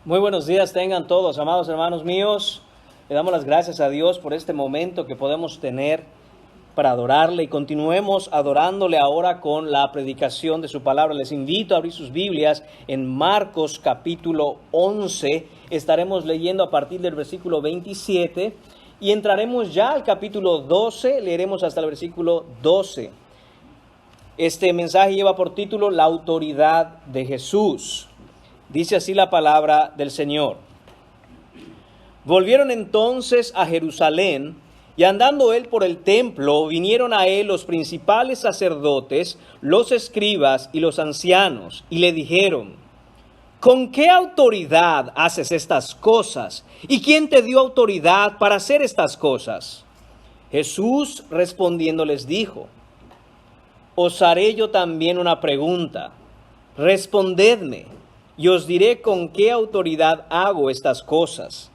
Muy buenos días tengan todos, amados hermanos míos. Le damos las gracias a Dios por este momento que podemos tener para adorarle y continuemos adorándole ahora con la predicación de su palabra. Les invito a abrir sus Biblias en Marcos capítulo 11. Estaremos leyendo a partir del versículo 27 y entraremos ya al capítulo 12, leeremos hasta el versículo 12. Este mensaje lleva por título La autoridad de Jesús. Dice así la palabra del Señor. Volvieron entonces a Jerusalén, y andando él por el templo, vinieron a él los principales sacerdotes, los escribas y los ancianos, y le dijeron: ¿con qué autoridad haces estas cosas? ¿Y quién te dio autoridad para hacer estas cosas? Jesús respondiendo les dijo: os haré yo también una pregunta. Respondedme, y os diré con qué autoridad hago estas cosas.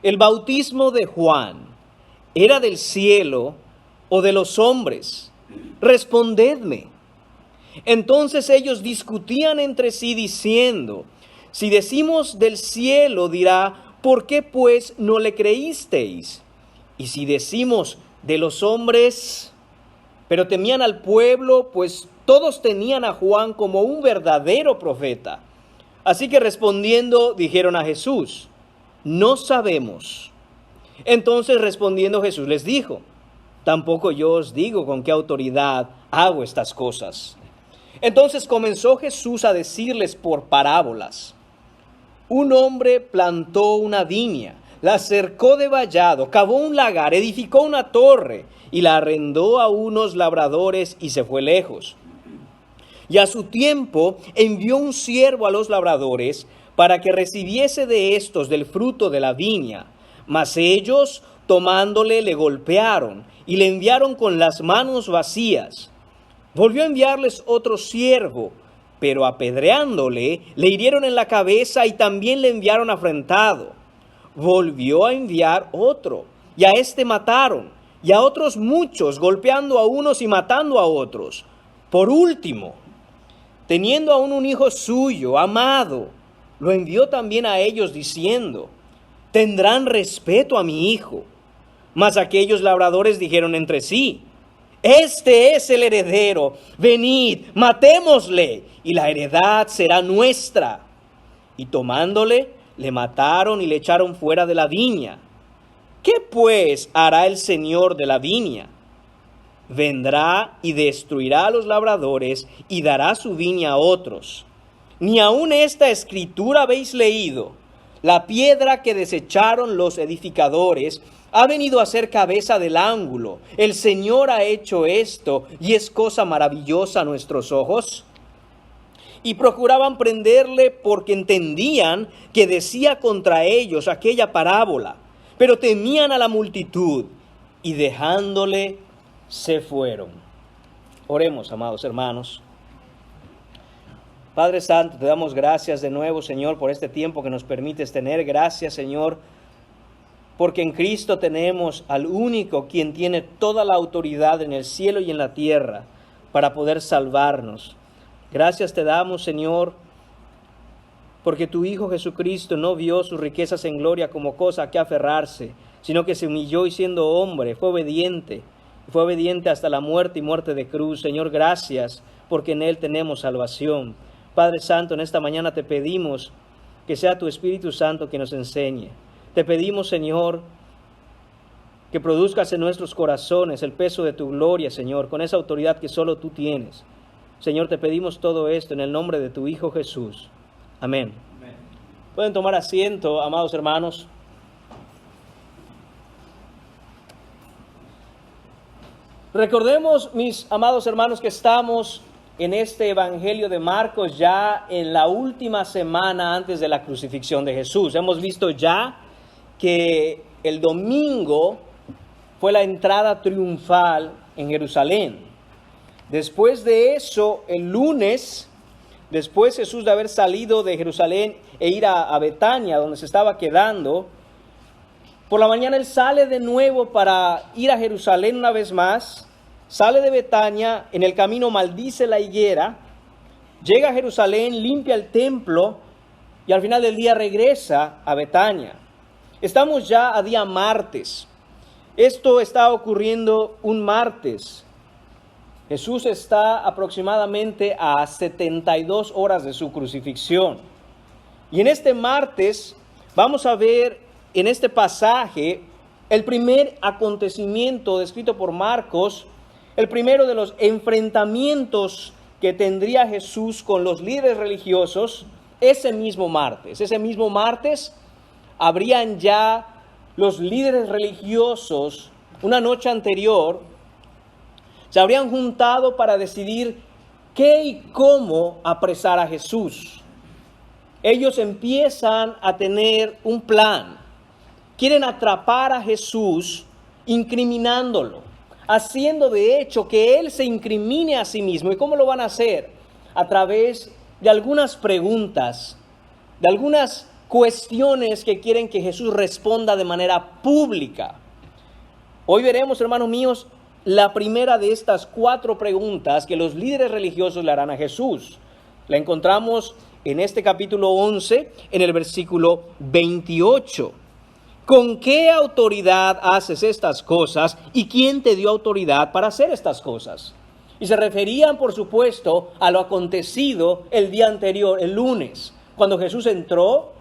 ¿El bautismo de Juan era del cielo o de los hombres? Respondedme. Entonces ellos discutían entre sí diciendo: si decimos del cielo, dirá, ¿por qué pues no le creísteis? Y si decimos de los hombres... Pero temían al pueblo, pues todos tenían a Juan como un verdadero profeta. Así que respondiendo dijeron a Jesús: no sabemos. Entonces respondiendo Jesús les dijo: tampoco yo os digo con qué autoridad hago estas cosas. Entonces comenzó Jesús a decirles por parábolas: un hombre plantó una viña, la cercó de vallado, cavó un lagar, edificó una torre y la arrendó a unos labradores y se fue lejos. Y a su tiempo envió un siervo a los labradores para que recibiese de estos del fruto de la viña. Mas ellos, tomándole, le golpearon y le enviaron con las manos vacías. Volvió a enviarles otro siervo, pero apedreándole, le hirieron en la cabeza y también le enviaron afrentado. Volvió a enviar otro, y a este mataron, y a otros muchos, golpeando a unos y matando a otros. Por último, teniendo aún un hijo suyo, amado, lo envió también a ellos diciendo: tendrán respeto a mi hijo. Mas aquellos labradores dijeron entre sí: este es el heredero, venid, matémosle, y la heredad será nuestra. Y tomándole, le mataron y le echaron fuera de la viña. ¿Qué pues hará el señor de la viña? Vendrá y destruirá a los labradores y dará su viña a otros. Ni aun esta escritura habéis leído: la piedra que desecharon los edificadores ha venido a ser cabeza del ángulo. El Señor ha hecho esto, y es cosa maravillosa a nuestros ojos. Y procuraban prenderle porque entendían que decía contra ellos aquella parábola. Pero temían a la multitud, y dejándole se fueron. Oremos, amados hermanos. Padre Santo, te damos gracias de nuevo, Señor, por este tiempo que nos permites tener. Gracias, Señor, porque en Cristo tenemos al único quien tiene toda la autoridad en el cielo y en la tierra para poder salvarnos. Gracias te damos, Señor, porque tu Hijo Jesucristo no vio sus riquezas en gloria como cosa a que aferrarse, sino que se humilló y siendo hombre fue obediente hasta la muerte y muerte de cruz. Señor, gracias, porque en Él tenemos salvación. Padre Santo, en esta mañana te pedimos que sea tu Espíritu Santo que nos enseñe. Te pedimos, Señor, que produzcas en nuestros corazones el peso de tu gloria, Señor, con esa autoridad que solo tú tienes. Señor, te pedimos todo esto en el nombre de tu Hijo Jesús. Amén. Amén. Pueden tomar asiento, amados hermanos. Recordemos, mis amados hermanos, que estamos en este Evangelio de Marcos ya en la última semana antes de la crucifixión de Jesús. Hemos visto ya que el domingo fue la entrada triunfal en Jerusalén. Después de eso, el lunes, después Jesús de haber salido de Jerusalén e ir a Betania, donde se estaba quedando, por la mañana él sale de nuevo para ir a Jerusalén una vez más. Sale de Betania, en el camino maldice la higuera, llega a Jerusalén, limpia el templo y al final del día regresa a Betania. Estamos ya a día martes. Esto está ocurriendo un martes. Jesús está aproximadamente a 72 horas de su crucifixión. Y en este martes vamos a ver en este pasaje el primer acontecimiento descrito por Marcos, el primero de los enfrentamientos que tendría Jesús con los líderes religiosos ese mismo martes. Ese mismo martes habrían ya los líderes religiosos, una noche anterior, se habrían juntado para decidir qué y cómo apresar a Jesús. Ellos empiezan a tener un plan. Quieren atrapar a Jesús incriminándolo, haciendo de hecho que Él se incrimine a sí mismo. ¿Y cómo lo van a hacer? A través de algunas preguntas, de algunas cuestiones que quieren que Jesús responda de manera pública. Hoy veremos, hermanos míos, la primera de estas 4 preguntas que los líderes religiosos le harán a Jesús. La encontramos en este capítulo 11, en el versículo 28. ¿Con qué autoridad haces estas cosas y quién te dio autoridad para hacer estas cosas? Y se referían, por supuesto, a lo acontecido el día anterior, el lunes, cuando Jesús entró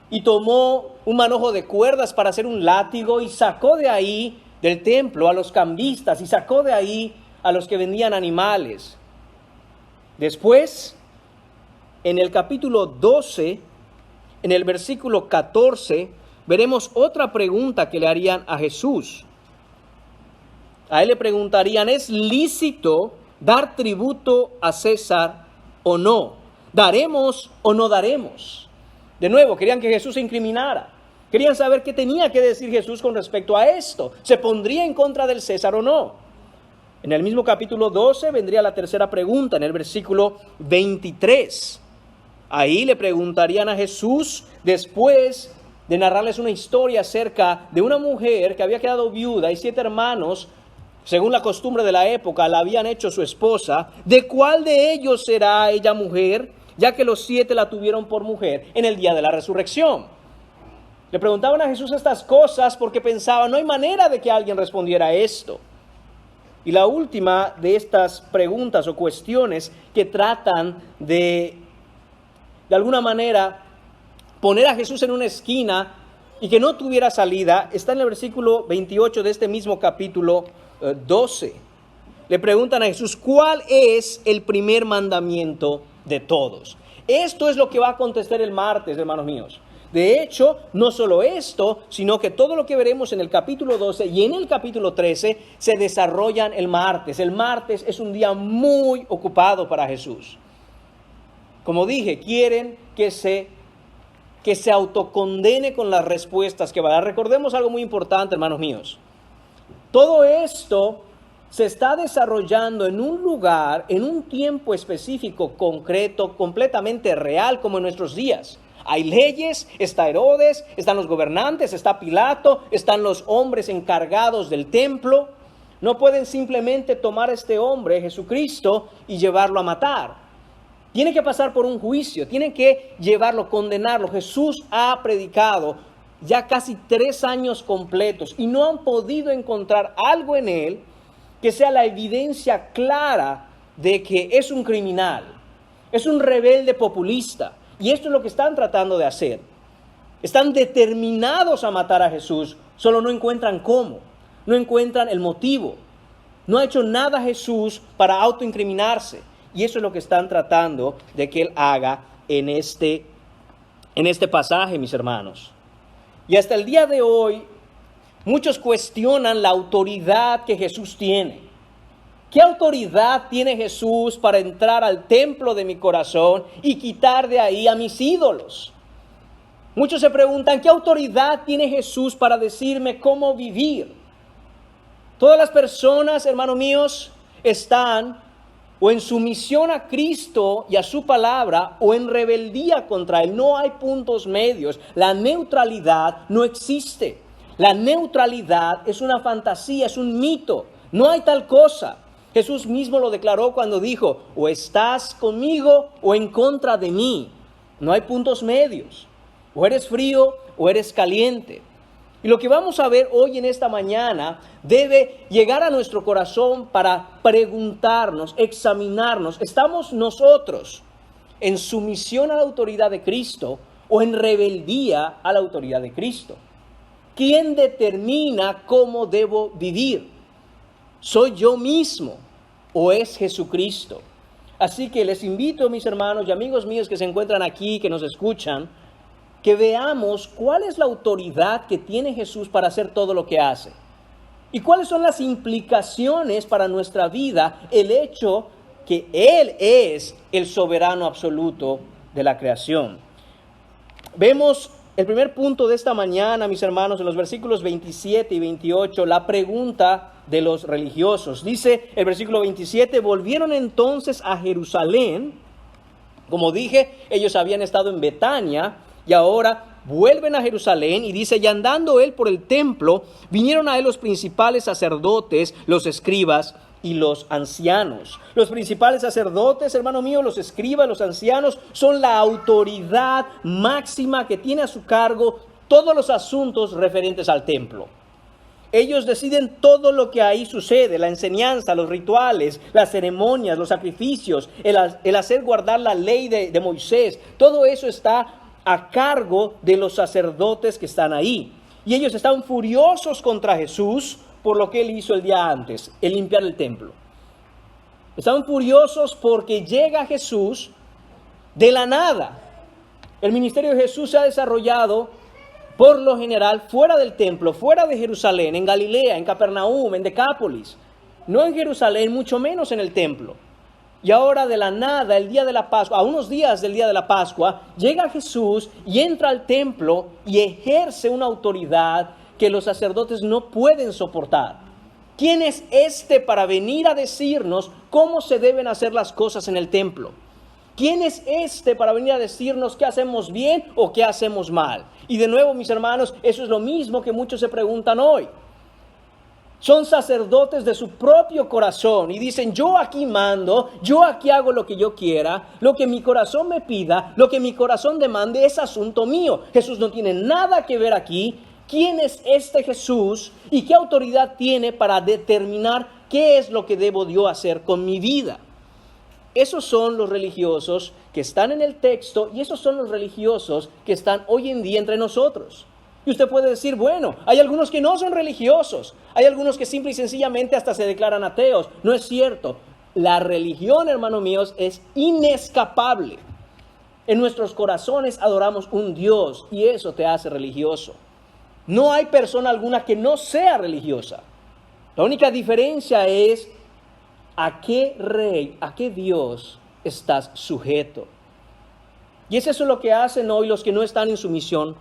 y tomó un manojo de cuerdas para hacer un látigo y sacó de ahí del templo a los cambistas y sacó de ahí a los que vendían animales. Después, en el capítulo 12, en el versículo 14, veremos otra pregunta que le harían a Jesús. A él le preguntarían, ¿es lícito dar tributo a César o no? ¿Daremos o no daremos? De nuevo, querían que Jesús se incriminara. Querían saber qué tenía que decir Jesús con respecto a esto. ¿Se pondría en contra del César o no? En el mismo capítulo 12 vendría la tercera pregunta, en el versículo 23. Ahí le preguntarían a Jesús, después de narrarles una historia acerca de una mujer que había quedado viuda y 7 hermanos, según la costumbre de la época, la habían hecho su esposa. ¿De cuál de ellos será ella mujer, ya que los 7 la tuvieron por mujer en el día de la resurrección? Le preguntaban a Jesús estas cosas porque pensaban, no hay manera de que alguien respondiera a esto. Y la última de estas preguntas o cuestiones que tratan de alguna manera, poner a Jesús en una esquina y que no tuviera salida, está en el versículo 28 de este mismo capítulo 12. Le preguntan a Jesús, ¿cuál es el primer mandamiento de todos? Esto es lo que va a contestar el martes, hermanos míos. De hecho, no solo esto, sino que todo lo que veremos en el capítulo 12 y en el capítulo 13 se desarrollan el martes. El martes es un día muy ocupado para Jesús. Como dije, quieren que se autocondene con las respuestas que va a dar. Recordemos algo muy importante, hermanos míos. Todo esto se está desarrollando en un lugar, en un tiempo específico, concreto, completamente real, como en nuestros días. Hay leyes, está Herodes, están los gobernantes, está Pilato, están los hombres encargados del templo. No pueden simplemente tomar a este hombre, Jesucristo, y llevarlo a matar. Tiene que pasar por un juicio, tienen que llevarlo, condenarlo. Jesús ha predicado ya casi 3 años completos y no han podido encontrar algo en él que sea la evidencia clara de que es un criminal, es un rebelde populista. Y esto es lo que están tratando de hacer. Están determinados a matar a Jesús, solo no encuentran cómo, no encuentran el motivo. No ha hecho nada Jesús para autoincriminarse. Y eso es lo que están tratando de que él haga en este pasaje, mis hermanos. Y hasta el día de hoy, muchos cuestionan la autoridad que Jesús tiene. ¿Qué autoridad tiene Jesús para entrar al templo de mi corazón y quitar de ahí a mis ídolos? Muchos se preguntan, ¿qué autoridad tiene Jesús para decirme cómo vivir? Todas las personas, hermanos míos, están o en sumisión a Cristo y a su palabra o en rebeldía contra Él. No hay puntos medios. La neutralidad no existe. La neutralidad es una fantasía, es un mito. No hay tal cosa. Jesús mismo lo declaró cuando dijo, o estás conmigo o en contra de mí. No hay puntos medios. O eres frío o eres caliente. Y lo que vamos a ver hoy en esta mañana debe llegar a nuestro corazón para preguntarnos, examinarnos. ¿Estamos nosotros en sumisión a la autoridad de Cristo o en rebeldía a la autoridad de Cristo? ¿Quién determina cómo debo vivir? ¿Soy yo mismo o es Jesucristo? Así que les invito, mis hermanos y amigos míos que se encuentran aquí, que nos escuchan, que veamos cuál es la autoridad que tiene Jesús para hacer todo lo que hace. Y cuáles son las implicaciones para nuestra vida, el hecho que Él es el soberano absoluto de la creación. Vemos el primer punto de esta mañana, mis hermanos, en los versículos 27 y 28, la pregunta de los religiosos. Dice el versículo 27, volvieron entonces a Jerusalén. Como dije, ellos habían estado en Betania y ahora vuelven a Jerusalén y dice, y andando él por el templo, vinieron a él los principales sacerdotes, los escribas y los ancianos. Los principales sacerdotes, hermano mío, los escribas, los ancianos, son la autoridad máxima que tiene a su cargo todos los asuntos referentes al templo. Ellos deciden todo lo que ahí sucede, la enseñanza, los rituales, las ceremonias, los sacrificios, el hacer guardar la ley de Moisés. Todo eso está a cargo de los sacerdotes que están ahí. Y ellos están furiosos contra Jesús por lo que él hizo el día antes, el limpiar el templo. Están furiosos porque llega Jesús de la nada. El ministerio de Jesús se ha desarrollado por lo general fuera del templo, fuera de Jerusalén, en Galilea, en Capernaum, en Decápolis. No en Jerusalén, mucho menos en el templo. Y ahora de la nada, el día de la Pascua, a unos días del día de la Pascua, llega Jesús y entra al templo y ejerce una autoridad que los sacerdotes no pueden soportar. ¿Quién es este para venir a decirnos cómo se deben hacer las cosas en el templo? ¿Quién es este para venir a decirnos qué hacemos bien o qué hacemos mal? Y de nuevo, mis hermanos, eso es lo mismo que muchos se preguntan hoy. Son sacerdotes de su propio corazón y dicen, yo aquí mando, yo aquí hago lo que yo quiera, lo que mi corazón me pida, lo que mi corazón demande es asunto mío. Jesús no tiene nada que ver aquí. ¿Quién es este Jesús y qué autoridad tiene para determinar qué es lo que debo yo hacer con mi vida? Esos son los religiosos que están en el texto y esos son los religiosos que están hoy en día entre nosotros. Y usted puede decir, bueno, hay algunos que no son religiosos, hay algunos que simple y sencillamente hasta se declaran ateos. No es cierto. La religión, hermanos míos, es inescapable. En nuestros corazones adoramos un Dios y eso te hace religioso. No hay persona alguna que no sea religiosa. La única diferencia es a qué rey, a qué Dios estás sujeto. Y es eso lo que hacen hoy los que no están en sumisión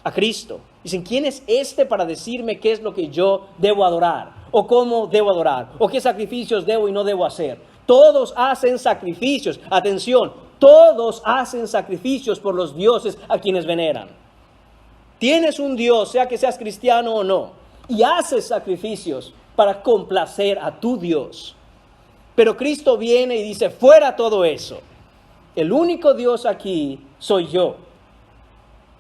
a Cristo. Dicen, ¿quién es este para decirme qué es lo que yo debo adorar? ¿O cómo debo adorar? ¿O qué sacrificios debo y no debo hacer? Todos hacen sacrificios. Atención, todos hacen sacrificios por los dioses a quienes veneran. Tienes un Dios, sea que seas cristiano o no, y haces sacrificios para complacer a tu Dios. Pero Cristo viene y dice, fuera todo eso. El único Dios aquí soy yo.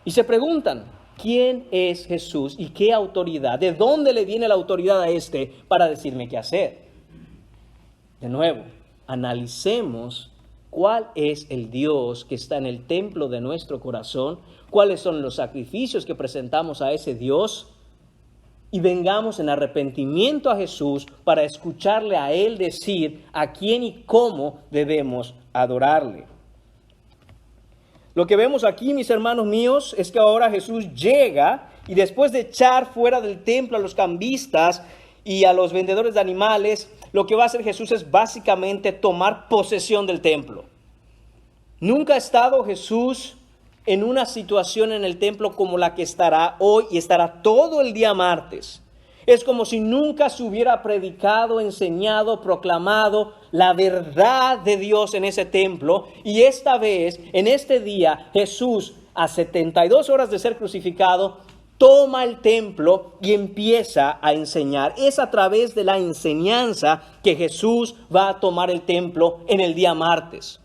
Y se preguntan, ¿quién es Jesús y qué autoridad? ¿De dónde le viene la autoridad a este para decirme qué hacer? De nuevo, analicemos cuál es el Dios que está en el templo de nuestro corazón, cuáles son los sacrificios que presentamos a ese Dios y vengamos en arrepentimiento a Jesús para escucharle a Él decir a quién y cómo debemos adorarle. Lo que vemos aquí, mis hermanos míos, es que ahora Jesús llega y después de echar fuera del templo a los cambistas y a los vendedores de animales, lo que va a hacer Jesús es básicamente tomar posesión del templo. Nunca ha estado Jesús en una situación en el templo como la que estará hoy y estará todo el día martes. Es como si nunca se hubiera predicado, enseñado, proclamado la verdad de Dios en ese templo. Y esta vez, en este día, Jesús, a 72 horas de ser crucificado, toma el templo y empieza a enseñar. Es a través de la enseñanza que Jesús va a tomar el templo en el día martes.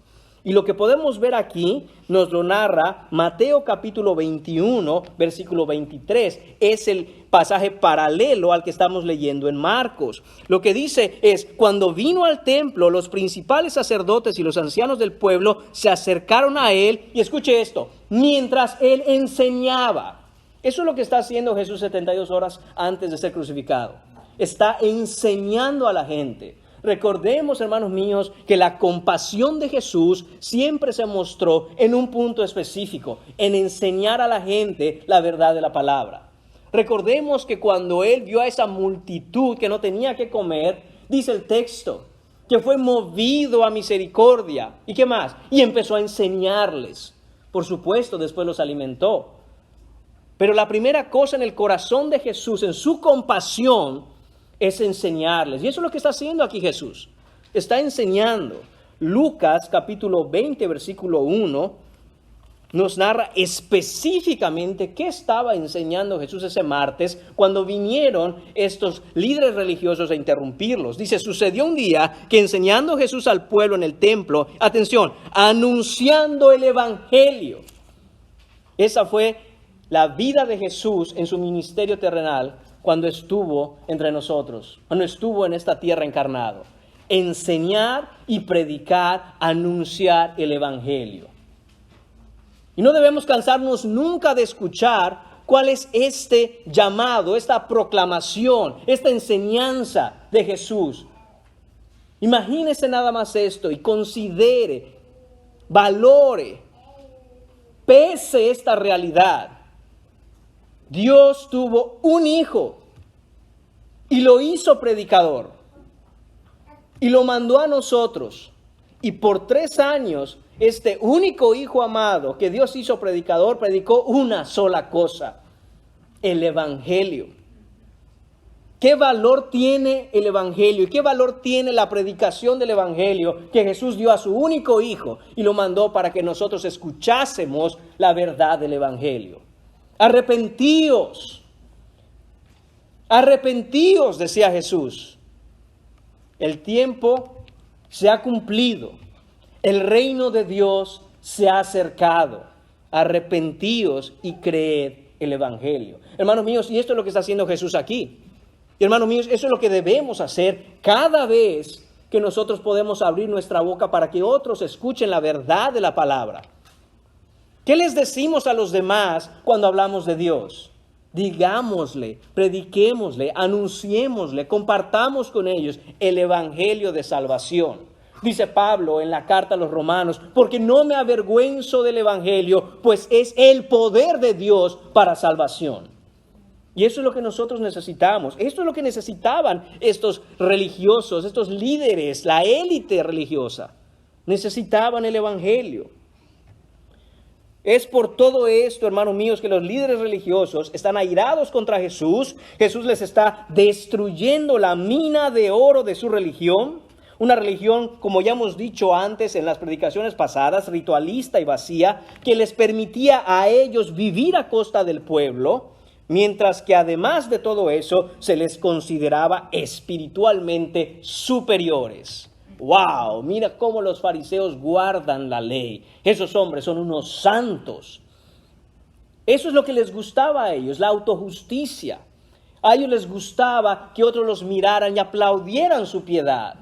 Y lo que podemos ver aquí nos lo narra Mateo capítulo 21, versículo 23. Es el pasaje paralelo al que estamos leyendo en Marcos. Lo que dice es, cuando vino al templo, los principales sacerdotes y los ancianos del pueblo se acercaron a él, y escuche esto, mientras él enseñaba. Eso es lo que está haciendo Jesús 72 horas antes de ser crucificado. Está enseñando a la gente. Recordemos, hermanos míos, que la compasión de Jesús siempre se mostró en un punto específico, en enseñar a la gente la verdad de la palabra. Recordemos que cuando él vio a esa multitud que no tenía que comer, dice el texto, que fue movido a misericordia. ¿Y qué más? Y empezó a enseñarles. Por supuesto, después los alimentó. Pero la primera cosa en el corazón de Jesús, en su compasión, es enseñarles. Y eso es lo que está haciendo aquí Jesús. Está enseñando. Lucas capítulo 20, versículo 1, nos narra específicamente qué estaba enseñando Jesús ese martes cuando vinieron estos líderes religiosos a interrumpirlos. Dice, sucedió un día que enseñando Jesús al pueblo en el templo, atención, anunciando el evangelio. Esa fue la vida de Jesús en su ministerio terrenal cuando estuvo entre nosotros, cuando estuvo en esta tierra encarnado. Enseñar y predicar, anunciar el evangelio. Y no debemos cansarnos nunca de escuchar cuál es este llamado, esta proclamación, esta enseñanza de Jesús. Imagínese nada más esto y considere, valore, pese esta realidad. Dios tuvo un hijo y lo hizo predicador y lo mandó a nosotros. Y por 3 años, este único hijo amado que Dios hizo predicador, predicó una sola cosa, el evangelio. ¿Qué valor tiene el evangelio? ¿Y qué valor tiene la predicación del evangelio que Jesús dio a su único hijo y lo mandó para que nosotros escuchásemos la verdad del evangelio? Arrepentíos, arrepentíos, decía Jesús. El tiempo se ha cumplido, el reino de Dios se ha acercado. Arrepentíos y creed el evangelio. Hermanos míos, y esto es lo que está haciendo Jesús aquí. Y hermanos míos, eso es lo que debemos hacer cada vez que nosotros podemos abrir nuestra boca para que otros escuchen la verdad de la palabra. ¿Qué les decimos a los demás cuando hablamos de Dios? Digámosle, prediquémosle, anunciémosle, compartamos con ellos el evangelio de salvación. Dice Pablo en la carta a los Romanos, porque no me avergüenzo del evangelio, pues es el poder de Dios para salvación. Y eso es lo que nosotros necesitamos. Esto es lo que necesitaban estos religiosos, estos líderes, la élite religiosa. Necesitaban el evangelio. Es por todo esto, hermanos míos, que los líderes religiosos están airados contra Jesús. Jesús les está destruyendo la mina de oro de su religión. Una religión, como ya hemos dicho antes en las predicaciones pasadas, ritualista y vacía, que les permitía a ellos vivir a costa del pueblo, mientras que además de todo eso, se les consideraba espiritualmente superiores. ¡Wow! Mira cómo los fariseos guardan la ley. Esos hombres son unos santos. Eso es lo que les gustaba a ellos, la autojusticia. A ellos les gustaba que otros los miraran y aplaudieran su piedad.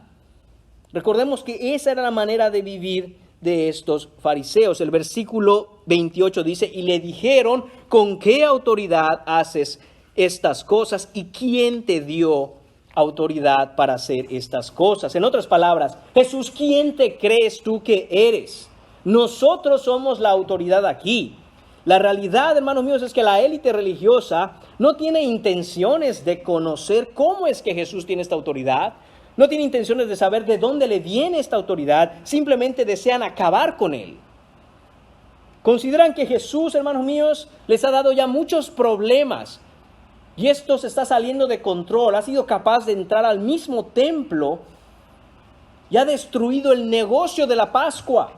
Recordemos que esa era la manera de vivir de estos fariseos. El versículo 28 dice, y le dijeron, ¿con qué autoridad haces estas cosas? ¿Y quién te dio autoridad para hacer estas cosas? En otras palabras, Jesús, ¿quién te crees tú que eres? Nosotros somos la autoridad aquí. La realidad, hermanos míos, es que la élite religiosa no tiene intenciones de conocer cómo es que Jesús tiene esta autoridad. No tiene intenciones de saber de dónde le viene esta autoridad. Simplemente desean acabar con él. Consideran que Jesús, hermanos míos, les ha dado ya muchos problemas. Y esto se está saliendo de control. Ha sido capaz de entrar al mismo templo y ha destruido el negocio de la Pascua.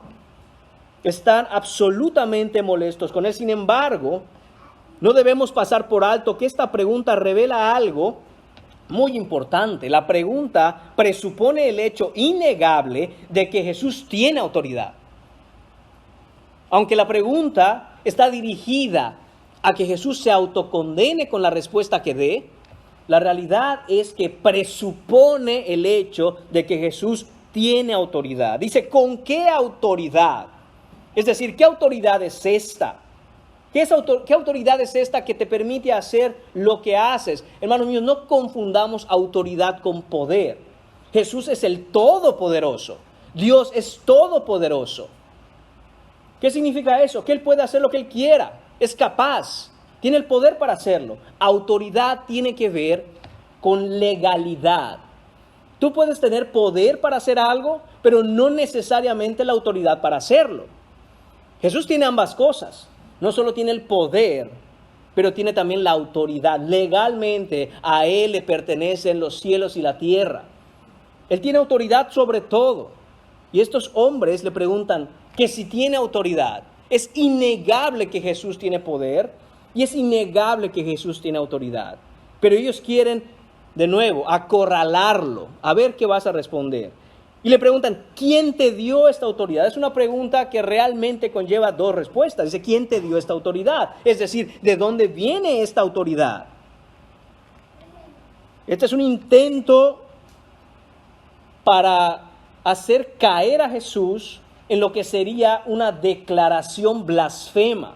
Están absolutamente molestos con él. Sin embargo, no debemos pasar por alto que esta pregunta revela algo muy importante. La pregunta presupone el hecho innegable de que Jesús tiene autoridad. Aunque la pregunta está dirigida a que Jesús se autocondene con la respuesta que dé, la realidad es que presupone el hecho de que Jesús tiene autoridad. Dice, ¿con qué autoridad? Es decir, ¿qué autoridad es esta? ¿Qué autoridad es esta que te permite hacer lo que haces? Hermanos míos, no confundamos autoridad con poder. Jesús es el Todopoderoso. Dios es todopoderoso. ¿Qué significa eso? Que Él puede hacer lo que Él quiera. Es capaz. Tiene el poder para hacerlo. Autoridad tiene que ver con legalidad. Tú puedes tener poder para hacer algo, pero no necesariamente la autoridad para hacerlo. Jesús tiene ambas cosas. No solo tiene el poder, pero tiene también la autoridad. Legalmente a Él le pertenecen los cielos y la tierra. Él tiene autoridad sobre todo. Y estos hombres le preguntan que si tiene autoridad. Es innegable que Jesús tiene poder y es innegable que Jesús tiene autoridad. Pero ellos quieren, de nuevo, acorralarlo. A ver qué vas a responder. Y le preguntan, ¿quién te dio esta autoridad? Es una pregunta que realmente conlleva dos respuestas. Dice, ¿quién te dio esta autoridad? Es decir, ¿de dónde viene esta autoridad? Este es un intento para hacer caer a Jesús en lo que sería una declaración blasfema.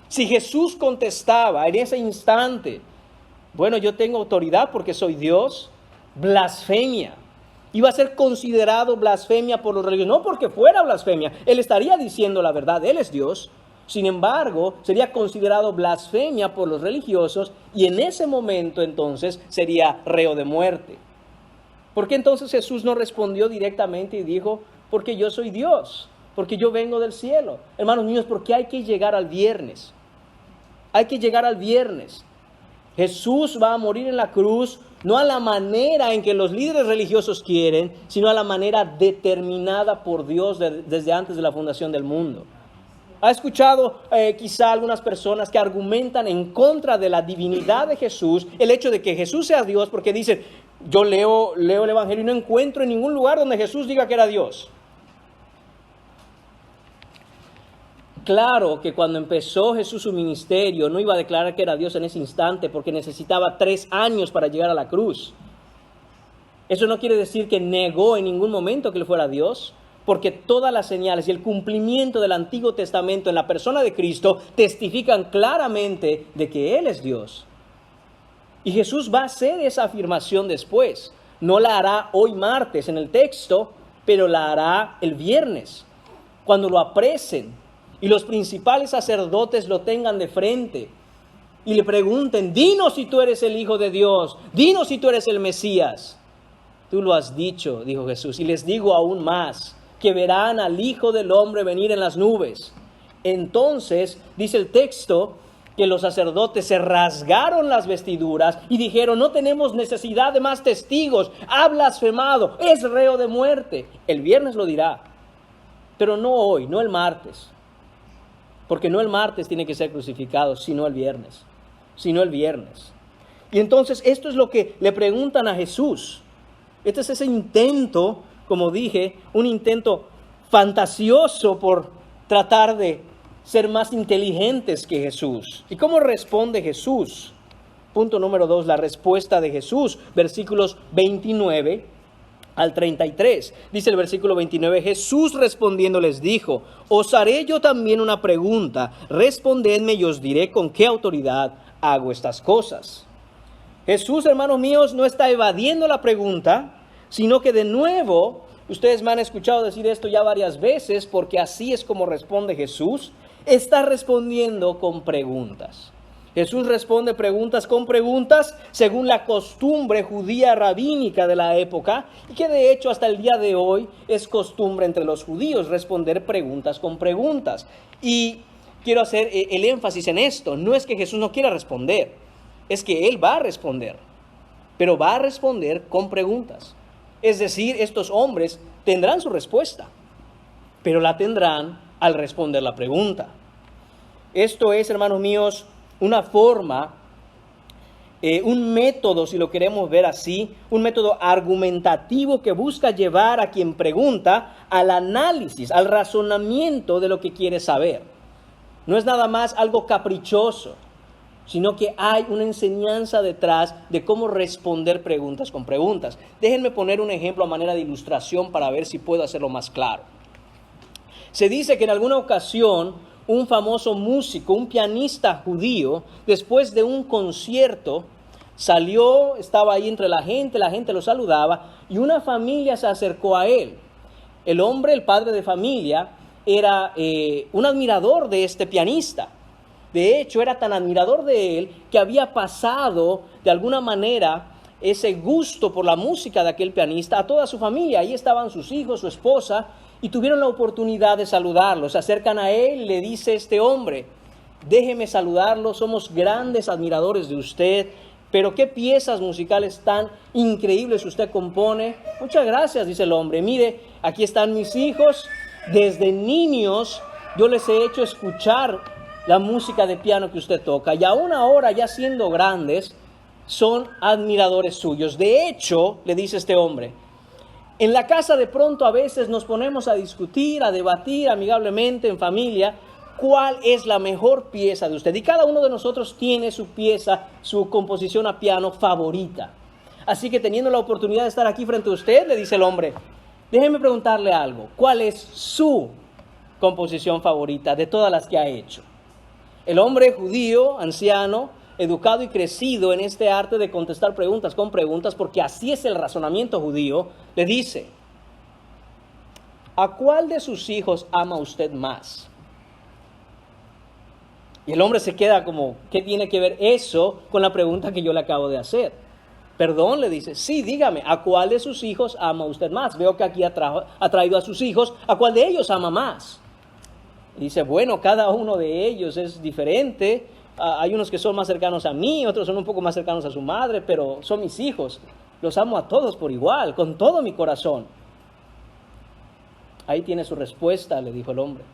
Si Jesús contestaba en ese instante, bueno, yo tengo autoridad porque soy Dios, blasfemia. Iba a ser considerado blasfemia por los religiosos, no porque fuera blasfemia, Él estaría diciendo la verdad, Él es Dios. Sin embargo, sería considerado blasfemia por los religiosos y en ese momento entonces sería reo de muerte. ¿Por qué entonces Jesús no respondió directamente y dijo, porque yo soy Dios, porque yo vengo del cielo? Hermanos míos, ¿por qué hay que llegar al viernes? Hay que llegar al viernes. Jesús va a morir en la cruz, no a la manera en que los líderes religiosos quieren, sino a la manera determinada por Dios desde antes de la fundación del mundo. ¿Ha escuchado quizá algunas personas que argumentan en contra de la divinidad de Jesús, el hecho de que Jesús sea Dios, porque dicen, yo leo el Evangelio y no encuentro en ningún lugar donde Jesús diga que era Dios? Claro que cuando empezó Jesús su ministerio no iba a declarar que era Dios en ese instante porque necesitaba 3 años para llegar a la cruz. Eso no quiere decir que negó en ningún momento que Él fuera Dios, porque todas las señales y el cumplimiento del Antiguo Testamento en la persona de Cristo testifican claramente de que Él es Dios. Y Jesús va a hacer esa afirmación después. No la hará hoy martes en el texto, pero la hará el viernes, cuando lo apresen y los principales sacerdotes lo tengan de frente y le pregunten, dinos si tú eres el Hijo de Dios, dinos si tú eres el Mesías. Tú lo has dicho, dijo Jesús, y les digo aún más, que verán al Hijo del Hombre venir en las nubes. Entonces, dice el texto, que los sacerdotes se rasgaron las vestiduras y dijeron, no tenemos necesidad de más testigos, ha blasfemado, es reo de muerte. El viernes lo dirá, pero no hoy, no el martes. Porque no el martes tiene que ser crucificado, sino el viernes. Y entonces esto es lo que le preguntan a Jesús. Este es ese intento, como dije, un intento fantasioso por tratar de ser más inteligentes que Jesús. ¿Y cómo responde Jesús? Punto número 2, la respuesta de Jesús, versículos 29 al 33. Dice el versículo 29, Jesús respondiendo les dijo, os haré yo también una pregunta, respondedme y os diré con qué autoridad hago estas cosas. Jesús, hermanos míos, no está evadiendo la pregunta, sino que de nuevo, ustedes me han escuchado decir esto ya varias veces, porque así es como responde Jesús, está respondiendo con preguntas. Jesús responde preguntas con preguntas según la costumbre judía rabínica de la época y que de hecho hasta el día de hoy es costumbre entre los judíos responder preguntas con preguntas. Y quiero hacer el énfasis en esto, no es que Jesús no quiera responder, es que Él va a responder, pero va a responder con preguntas. Es decir, estos hombres tendrán su respuesta, pero la tendrán al responder la pregunta. Esto es, hermanos míos, una forma un método, si lo queremos ver así, un método argumentativo que busca llevar a quien pregunta al análisis, al razonamiento de lo que quiere saber. No es nada más algo caprichoso, sino que hay una enseñanza detrás de cómo responder preguntas con preguntas. Déjenme poner un ejemplo a manera de ilustración para ver si puedo hacerlo más claro. Se dice que en alguna ocasión un famoso músico, un pianista judío, después de un concierto, salió, estaba ahí entre la gente lo saludaba y una familia se acercó a él. El hombre, el padre de familia, era un admirador de este pianista. De hecho, era tan admirador de él que había pasado de alguna manera ese gusto por la música de aquel pianista a toda su familia. Ahí estaban sus hijos, su esposa, y tuvieron la oportunidad de saludarlo. Se acercan a él y le dice este hombre: déjeme saludarlo, somos grandes admiradores de usted, pero qué piezas musicales tan increíbles usted compone. Muchas gracias, dice el hombre. Mire, aquí están mis hijos, desde niños yo les he hecho escuchar la música de piano que usted toca, y aún ahora, ya siendo grandes, son admiradores suyos. De hecho, le dice este hombre, en la casa de pronto a veces nos ponemos a discutir, a debatir amigablemente en familia cuál es la mejor pieza de usted. Y cada uno de nosotros tiene su pieza, su composición a piano favorita. Así que teniendo la oportunidad de estar aquí frente a usted, le dice el hombre, déjeme preguntarle algo. ¿Cuál es su composición favorita de todas las que ha hecho? El hombre judío, anciano, educado y crecido en este arte de contestar preguntas con preguntas, porque así es el razonamiento judío, le dice, ¿a cuál de sus hijos ama usted más? Y el hombre se queda como, ¿qué tiene que ver eso con la pregunta que yo le acabo de hacer? Perdón, le dice, sí, dígame, ¿a cuál de sus hijos ama usted más? Veo que aquí ha traído a sus hijos, ¿a cuál de ellos ama más? Y dice, bueno, cada uno de ellos es diferente. Hay unos que son más cercanos a mí, otros son un poco más cercanos a su madre, pero son mis hijos. Los amo a todos por igual, con todo mi corazón. Ahí tiene su respuesta, le dijo el hombre.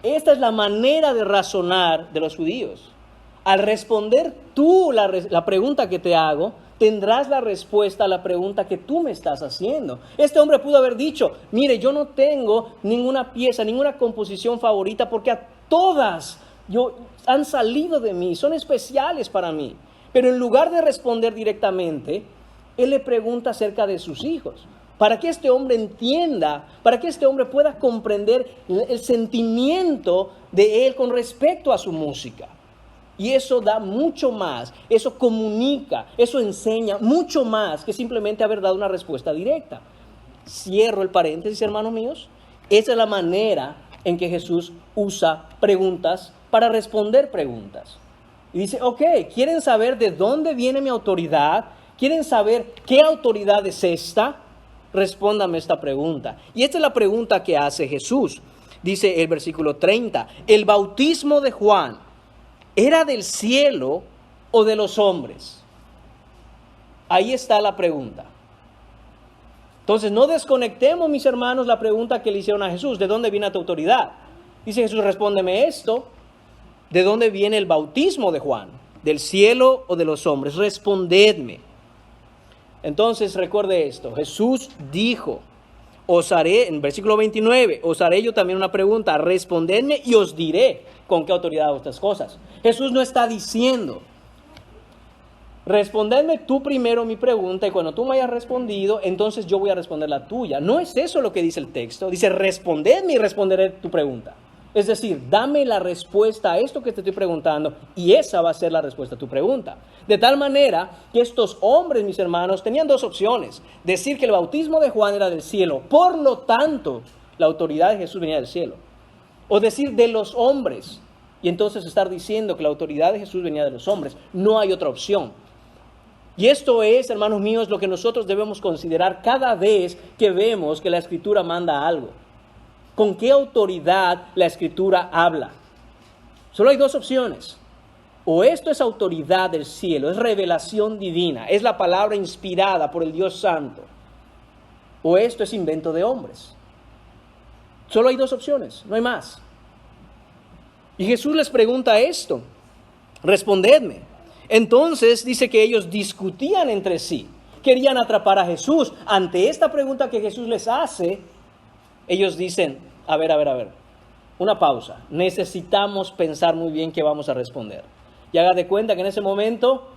Esta es la manera de razonar de los judíos. Al responder tú la pregunta que te hago, tendrás la respuesta a la pregunta que tú me estás haciendo. Este hombre pudo haber dicho, mire, yo no tengo ninguna pieza, ninguna composición favorita, porque a todas han salido de mí, son especiales para mí. Pero en lugar de responder directamente, él le pregunta acerca de sus hijos, para que este hombre entienda, para que este hombre pueda comprender el sentimiento de él con respecto a su música. Y eso da mucho más, eso comunica, eso enseña mucho más que simplemente haber dado una respuesta directa. Cierro el paréntesis, hermanos míos. Esa es la manera en que Jesús usa preguntas para responder preguntas. Y dice, ok, ¿quieren saber de dónde viene mi autoridad? ¿Quieren saber qué autoridad es esta? Respóndame esta pregunta. Y esta es la pregunta que hace Jesús. Dice el versículo 30, ¿el bautismo de Juan era del cielo o de los hombres? Ahí está la pregunta. Entonces, no desconectemos, mis hermanos, la pregunta que le hicieron a Jesús. ¿De dónde viene tu autoridad? Dice Jesús, respóndeme esto. ¿De dónde viene el bautismo de Juan? ¿Del cielo o de los hombres? Respondedme. Entonces, recuerde esto. Jesús dijo, os haré, en versículo 29, os haré yo también una pregunta. Respondedme y os diré con qué autoridad hago estas cosas. Jesús no está diciendo, respondedme tú primero mi pregunta y cuando tú me hayas respondido, entonces yo voy a responder la tuya. No es eso lo que dice el texto. Dice, respondedme y responderé tu pregunta. Es decir, dame la respuesta a esto que te estoy preguntando y esa va a ser la respuesta a tu pregunta. De tal manera que estos hombres, mis hermanos, tenían dos opciones. Decir que el bautismo de Juan era del cielo, por lo tanto, la autoridad de Jesús venía del cielo. O decir de los hombres, y entonces estar diciendo que la autoridad de Jesús venía de los hombres. No hay otra opción. Y esto es, hermanos míos, lo que nosotros debemos considerar cada vez que vemos que la Escritura manda algo. ¿Con qué autoridad la Escritura habla? Solo hay dos opciones. O esto es autoridad del cielo, es revelación divina, es la palabra inspirada por el Dios Santo. O esto es invento de hombres. Solo hay dos opciones, no hay más. Y Jesús les pregunta esto, respondedme. Entonces dice que ellos discutían entre sí, querían atrapar a Jesús. Ante esta pregunta que Jesús les hace, ellos dicen, a ver, una pausa, necesitamos pensar muy bien qué vamos a responder. Y haga de cuenta que en ese momento,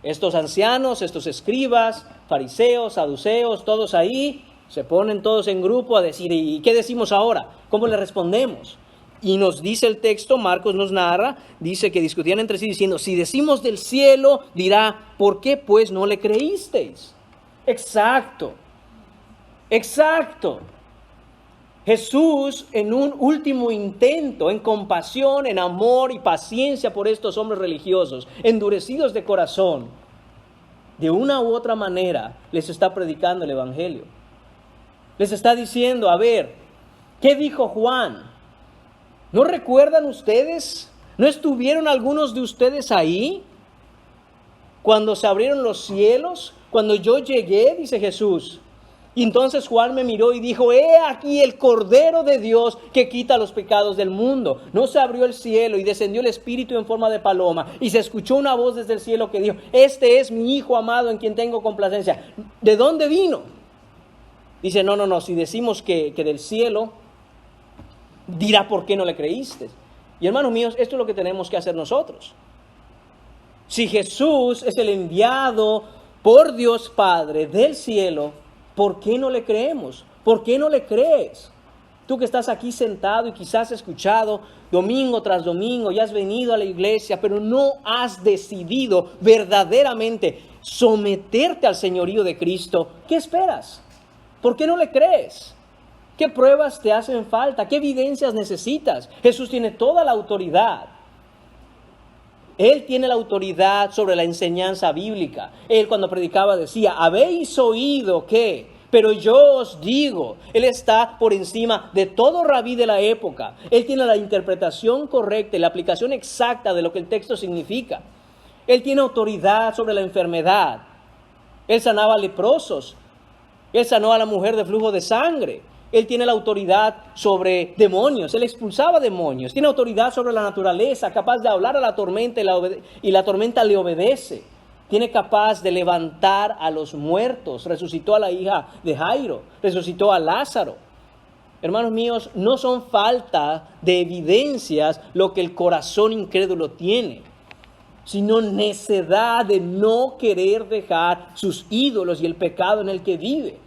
estos ancianos, estos escribas, fariseos, saduceos, todos ahí, se ponen todos en grupo a decir, ¿y qué decimos ahora? ¿Cómo le respondemos? Y nos dice el texto, Marcos nos narra, dice que discutían entre sí diciendo, si decimos del cielo, dirá, ¿por qué pues no le creísteis? Exacto. Jesús, en un último intento, en compasión, en amor y paciencia por estos hombres religiosos, endurecidos de corazón, de una u otra manera, les está predicando el Evangelio. Les está diciendo, a ver, ¿qué dijo Juan? ¿No recuerdan ustedes? ¿No estuvieron algunos de ustedes ahí? Cuando se abrieron los cielos, cuando yo llegué, dice Jesús. Y entonces Juan me miró y dijo, he aquí el Cordero de Dios que quita los pecados del mundo. No se abrió el cielo y descendió el Espíritu en forma de paloma. Y se escuchó una voz desde el cielo que dijo, este es mi Hijo amado en quien tengo complacencia. ¿De dónde vino? Dice, no, si decimos que del cielo, dirá por qué no le creíste. Y hermanos míos, esto es lo que tenemos que hacer nosotros. Si Jesús es el enviado por Dios Padre del cielo, ¿por qué no le creemos? ¿Por qué no le crees? Tú que estás aquí sentado y quizás has escuchado domingo tras domingo, ya has venido a la iglesia, pero no has decidido verdaderamente someterte al señorío de Cristo, ¿qué esperas? ¿Por qué no le crees? ¿Qué pruebas te hacen falta? ¿Qué evidencias necesitas? Jesús tiene toda la autoridad. Él tiene la autoridad sobre la enseñanza bíblica. Él cuando predicaba decía, ¿habéis oído qué? Pero yo os digo, Él está por encima de todo rabí de la época. Él tiene la interpretación correcta y la aplicación exacta de lo que el texto significa. Él tiene autoridad sobre la enfermedad. Él sanaba leprosos. Él sanó a la mujer de flujo de sangre. Él tiene la autoridad sobre demonios. Él expulsaba demonios. Tiene autoridad sobre la naturaleza, capaz de hablar a la tormenta y la tormenta le obedece. Tiene capaz de levantar a los muertos. Resucitó a la hija de Jairo. Resucitó a Lázaro. Hermanos míos, no son falta de evidencias lo que el corazón incrédulo tiene, sino necedad de no querer dejar sus ídolos y el pecado en el que vive.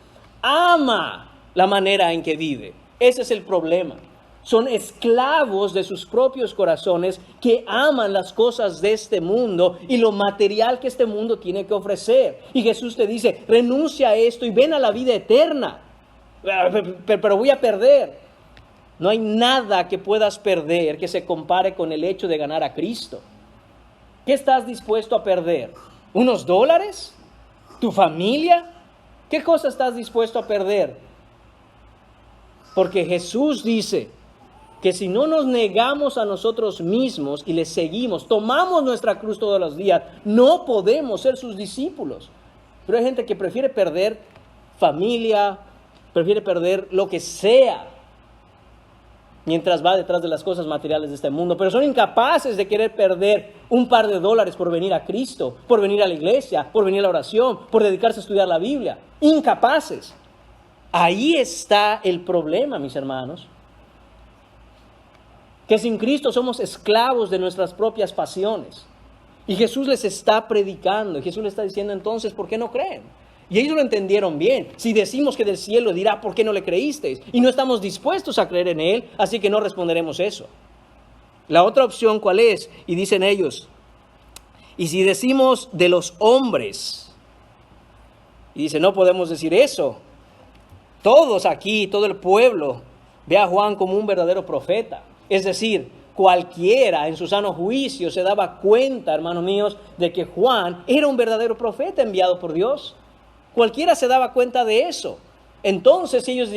Ama la manera en que vive. Ese es el problema. Son esclavos de sus propios corazones que aman las cosas de este mundo y lo material que este mundo tiene que ofrecer. Y Jesús te dice, renuncia a esto y ven a la vida eterna. Pero voy a perder. No hay nada que puedas perder que se compare con el hecho de ganar a Cristo. ¿Qué estás dispuesto a perder? ¿Unos dólares? ¿Tu familia? ¿Qué cosa estás dispuesto a perder? Porque Jesús dice que si no nos negamos a nosotros mismos y le seguimos, tomamos nuestra cruz todos los días, no podemos ser sus discípulos. Pero hay gente que prefiere perder familia, prefiere perder lo que sea, mientras va detrás de las cosas materiales de este mundo. Pero son incapaces de querer perder un par de dólares por venir a Cristo, por venir a la iglesia, por venir a la oración, por dedicarse a estudiar la Biblia. Incapaces. Ahí está el problema, mis hermanos. Que sin Cristo somos esclavos de nuestras propias pasiones. Y Jesús les está predicando. Y Jesús les está diciendo entonces, ¿por qué no creen? Y ellos lo entendieron bien. Si decimos que del cielo, dirá, ¿por qué no le creísteis? Y no estamos dispuestos a creer en Él, así que no responderemos eso. La otra opción, ¿cuál es? Y dicen ellos, y si decimos de los hombres, y dice, no podemos decir eso. Todos aquí, todo el pueblo, ve a Juan como un verdadero profeta. Es decir, cualquiera en su sano juicio se daba cuenta, hermanos míos, de que Juan era un verdadero profeta enviado por Dios. Cualquiera se daba cuenta de eso. Entonces ellos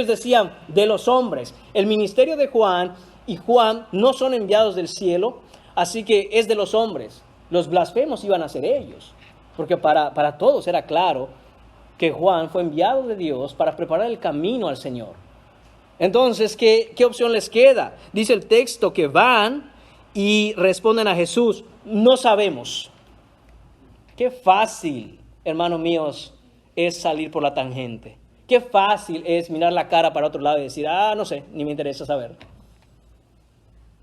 decían de los hombres, el ministerio de Juan y Juan no son enviados del cielo, así que es de los hombres. Los blasfemos iban a ser ellos, porque para todos era claro que Juan fue enviado de Dios para preparar el camino al Señor. Entonces, ¿qué opción les queda? Dice el texto que van y responden a Jesús, no sabemos. Qué fácil, hermanos míos, es salir por la tangente. Qué fácil es mirar la cara para otro lado y decir, no sé, ni me interesa saber.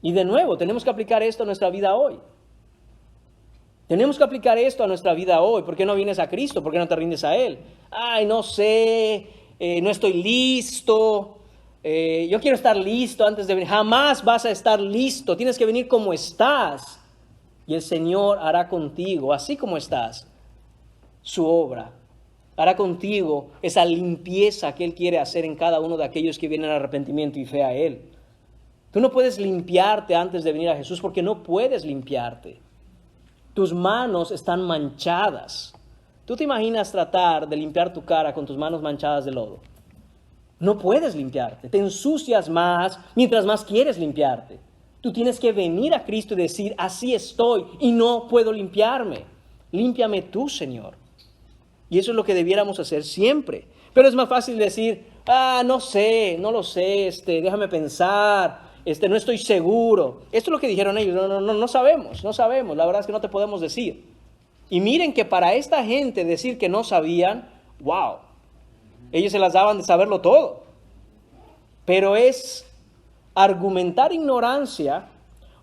Y de nuevo, tenemos que aplicar esto a nuestra vida hoy. Tenemos que aplicar esto a nuestra vida hoy. ¿Por qué no vienes a Cristo? ¿Por qué no te rindes a Él? Ay, no sé, no estoy listo. Yo quiero estar listo antes de venir. Jamás vas a estar listo. Tienes que venir como estás. Y el Señor hará contigo, así como estás, su obra. Hará contigo esa limpieza que Él quiere hacer en cada uno de aquellos que vienen al arrepentimiento y fe a Él. Tú no puedes limpiarte antes de venir a Jesús porque no puedes limpiarte. Tus manos están manchadas. ¿Tú te imaginas tratar de limpiar tu cara con tus manos manchadas de lodo? No puedes limpiarte. Te ensucias más mientras más quieres limpiarte. Tú tienes que venir a Cristo y decir, así estoy y no puedo limpiarme. Límpiame tú, Señor. Y eso es lo que debiéramos hacer siempre. Pero es más fácil decir, no sé, no lo sé, déjame pensar, no estoy seguro. Esto es lo que dijeron ellos, no sabemos, la verdad es que no te podemos decir. Y miren que para esta gente decir que no sabían, wow, ellos se las daban de saberlo todo. Pero es argumentar ignorancia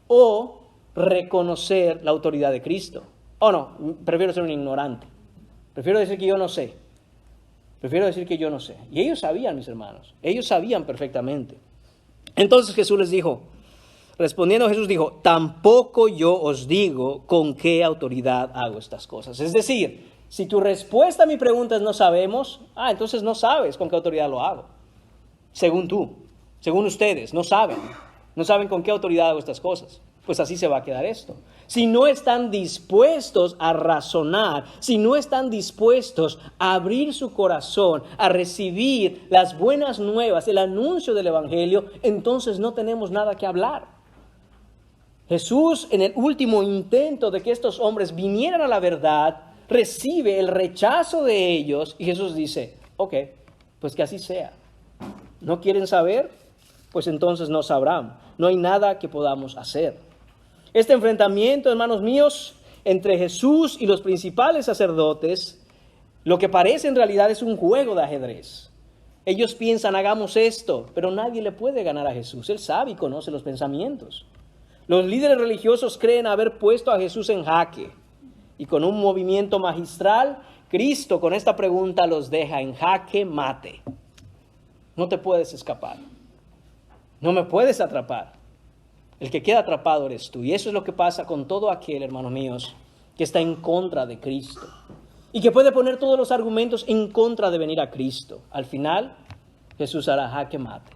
o reconocer la autoridad de Cristo. O no, prefiero ser un ignorante. Prefiero decir que yo no sé. Y ellos sabían, mis hermanos. Ellos sabían perfectamente. Entonces Jesús les dijo, respondiendo Jesús dijo, tampoco yo os digo con qué autoridad hago estas cosas. Es decir, si tu respuesta a mi pregunta es no sabemos, entonces no sabes con qué autoridad lo hago. Según tú, según ustedes, no saben con qué autoridad hago estas cosas. Pues así se va a quedar esto. Si no están dispuestos a razonar, si no están dispuestos a abrir su corazón, a recibir las buenas nuevas, el anuncio del Evangelio, entonces no tenemos nada que hablar. Jesús, en el último intento de que estos hombres vinieran a la verdad, recibe el rechazo de ellos y Jesús dice, ok, pues que así sea. ¿No quieren saber? Pues entonces no sabrán. No hay nada que podamos hacer. Este enfrentamiento, hermanos míos, entre Jesús y los principales sacerdotes, lo que parece en realidad es un juego de ajedrez. Ellos piensan, hagamos esto, pero nadie le puede ganar a Jesús. Él sabe y conoce los pensamientos. Los líderes religiosos creen haber puesto a Jesús en jaque. Y con un movimiento magistral, Cristo con esta pregunta los deja en jaque mate. No te puedes escapar. No me puedes atrapar. El que queda atrapado eres tú. Y eso es lo que pasa con todo aquel, hermanos míos, que está en contra de Cristo. Y que puede poner todos los argumentos en contra de venir a Cristo. Al final, Jesús hará jaque mate.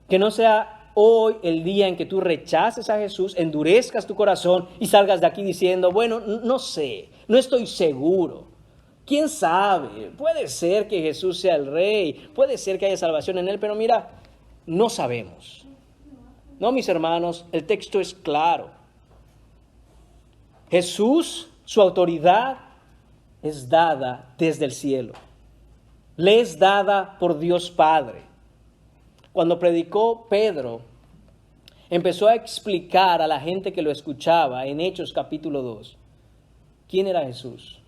Que no sea hoy el día en que tú rechaces a Jesús, endurezcas tu corazón y salgas de aquí diciendo, bueno, no sé, no estoy seguro. ¿Quién sabe? Puede ser que Jesús sea el Rey, puede ser que haya salvación en Él, pero mira, no sabemos. No, mis hermanos, el texto es claro. Jesús, su autoridad es dada desde el cielo. Le es dada por Dios Padre. Cuando predicó Pedro, empezó a explicar a la gente que lo escuchaba en Hechos capítulo 2, quién era Jesús.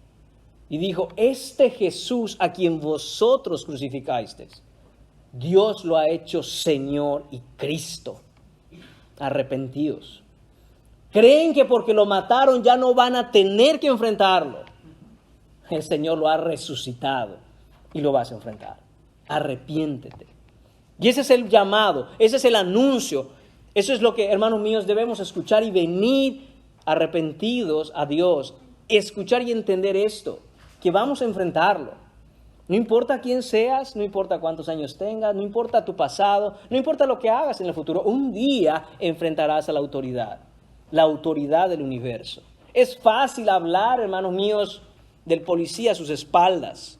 Y dijo, este Jesús a quien vosotros crucificasteis, Dios lo ha hecho Señor y Cristo. Arrepentidos. Creen que porque lo mataron ya no van a tener que enfrentarlo. El Señor lo ha resucitado y lo vas a enfrentar. Arrepiéntete. Y ese es el llamado, ese es el anuncio. Eso es lo que, hermanos míos, debemos escuchar y venir arrepentidos a Dios. Escuchar y entender esto, que vamos a enfrentarlo. No importa quién seas, no importa cuántos años tengas, no importa tu pasado, no importa lo que hagas en el futuro, un día enfrentarás a la autoridad del universo. Es fácil hablar, hermanos míos, del policía a sus espaldas,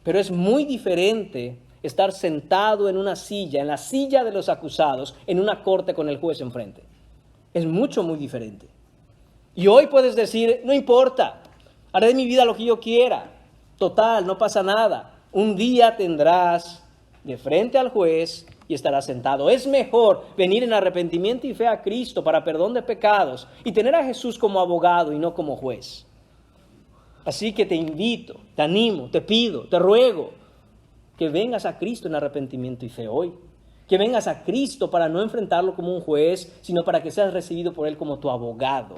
pero es muy diferente estar sentado en una silla, en la silla de los acusados, en una corte con el juez enfrente. Es muy diferente. Y hoy puedes decir, no importa, haré de mi vida lo que yo quiera. Total, no pasa nada. Un día tendrás de frente al juez y estarás sentado. Es mejor venir en arrepentimiento y fe a Cristo para perdón de pecados y tener a Jesús como abogado y no como juez. Así que te invito, te animo, te pido, te ruego que vengas a Cristo en arrepentimiento y fe hoy. Que vengas a Cristo para no enfrentarlo como un juez, sino para que seas recibido por Él como tu abogado.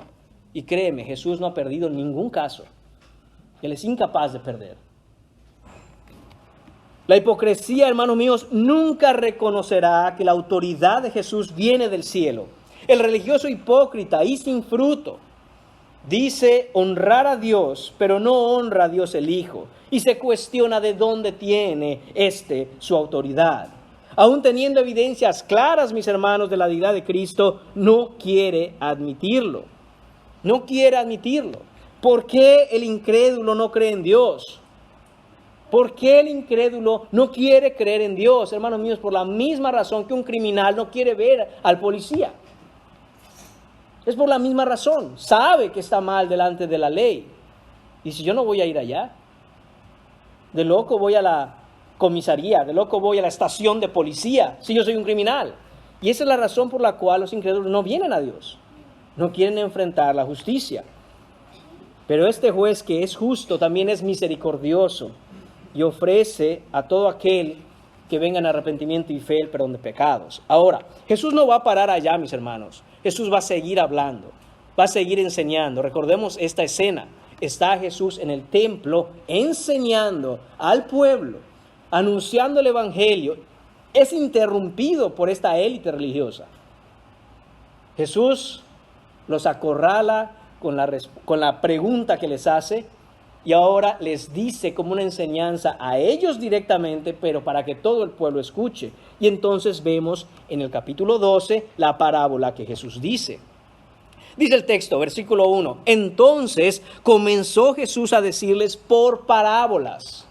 Y créeme, Jesús no ha perdido ningún caso. Él es incapaz de perder. La hipocresía, hermanos míos, nunca reconocerá que la autoridad de Jesús viene del cielo. El religioso hipócrita y sin fruto dice honrar a Dios, pero no honra a Dios el Hijo. Y se cuestiona de dónde tiene su autoridad. Aún teniendo evidencias claras, mis hermanos, de la deidad de Cristo, no quiere admitirlo. No quiere admitirlo. ¿Por qué el incrédulo no cree en Dios? ¿Por qué el incrédulo no quiere creer en Dios? Hermanos míos, por la misma razón que un criminal no quiere ver al policía. Es por la misma razón. Sabe que está mal delante de la ley. Dice, yo no voy a ir allá. De loco voy a la comisaría, de loco voy a la estación de policía, si yo soy un criminal. Y esa es la razón por la cual los incrédulos no vienen a Dios. No quieren enfrentar la justicia. Pero este juez que es justo también es misericordioso y ofrece a todo aquel que venga en arrepentimiento y fe el perdón de pecados. Ahora, Jesús no va a parar allá, mis hermanos. Jesús va a seguir hablando, va a seguir enseñando. Recordemos esta escena. Está Jesús en el templo enseñando al pueblo, anunciando el evangelio. Es interrumpido por esta élite religiosa. Jesús los acorrala con la pregunta que les hace y ahora les dice como una enseñanza a ellos directamente, pero para que todo el pueblo escuche. Y entonces vemos en el capítulo 12 la parábola que Jesús dice. Dice el texto, versículo 1, entonces comenzó Jesús a decirles por parábolas.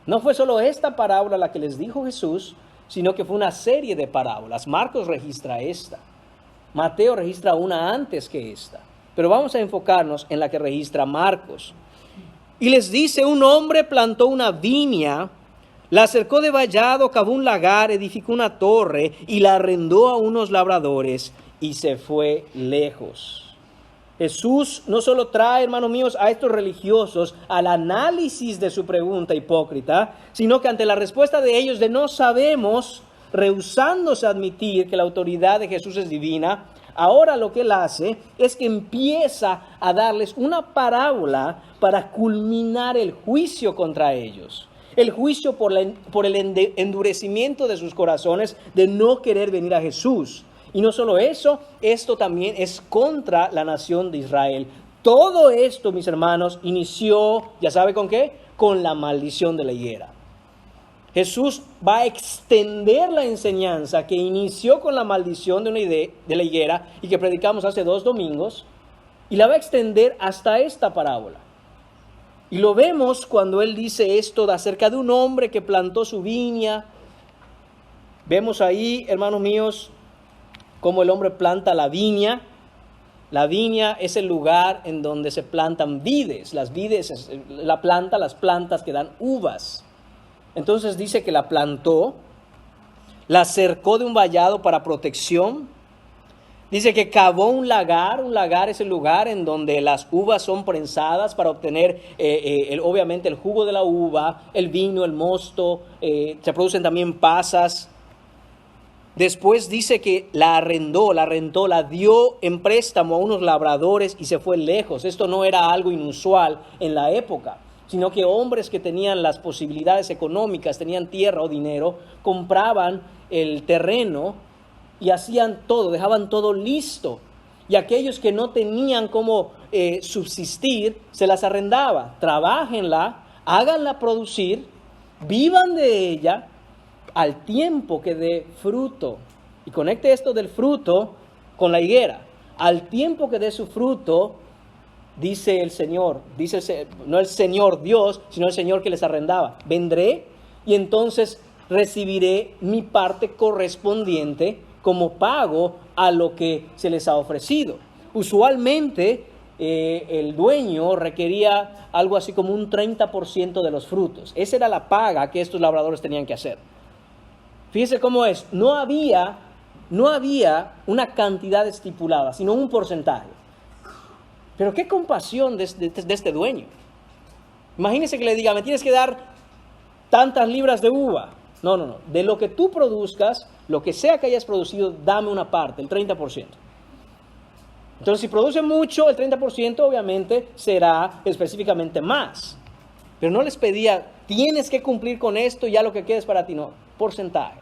No fue solo esta parábola la que les dijo Jesús, sino que fue una serie de parábolas. Marcos registra esta. Mateo registra una antes que esta. Pero vamos a enfocarnos en la que registra Marcos. Y les dice, un hombre plantó una viña, la cercó de vallado, cavó un lagar, edificó una torre y la arrendó a unos labradores y se fue lejos. Jesús no solo trae, hermanos míos, a estos religiosos al análisis de su pregunta hipócrita, sino que ante la respuesta de ellos de no sabemos, rehusándose a admitir que la autoridad de Jesús es divina, ahora lo que él hace es que empieza a darles una parábola para culminar el juicio contra ellos. El juicio por el endurecimiento de sus corazones de no querer venir a Jesús. Y no solo eso, esto también es contra la nación de Israel. Todo esto, mis hermanos, inició, ¿ya sabe con qué? Con la maldición de la higuera. Jesús va a extender la enseñanza que inició con la maldición de la higuera y que predicamos hace 2 domingos, y la va a extender hasta esta parábola. Y lo vemos cuando él dice esto acerca de un hombre que plantó su viña. Vemos ahí, hermanos míos, cómo el hombre planta la viña. La viña es el lugar en donde se plantan vides. Las vides es las plantas que dan uvas. Entonces dice que la plantó, la cercó de un vallado para protección. Dice que cavó un lagar es el lugar en donde las uvas son prensadas para obtener obviamente el jugo de la uva, el vino, el mosto, se producen también pasas. Después dice que la rentó, la dio en préstamo a unos labradores y se fue lejos. Esto no era algo inusual en la época, sino que hombres que tenían las posibilidades económicas, tenían tierra o dinero, compraban el terreno y hacían todo, dejaban todo listo. Y aquellos que no tenían cómo subsistir, se las arrendaba. Trabájenla, háganla producir, vivan de ella al tiempo que dé fruto. Y conecte esto del fruto con la higuera. Al tiempo que dé su fruto, dice el Señor, no el Señor Dios, sino el Señor que les arrendaba, vendré y entonces recibiré mi parte correspondiente como pago a lo que se les ha ofrecido. Usualmente el dueño requería algo así como un 30% de los frutos. Esa era la paga que estos labradores tenían que hacer. Fíjese cómo es. No había una cantidad estipulada, sino un porcentaje. Pero qué compasión de este dueño. Imagínese que le diga, me tienes que dar tantas libras de uva. No. De lo que tú produzcas, lo que sea que hayas producido, dame una parte, el 30%. Entonces, si produce mucho, el 30% obviamente será específicamente más. Pero no les pedía, tienes que cumplir con esto, ya lo que quede es para ti. No, porcentaje.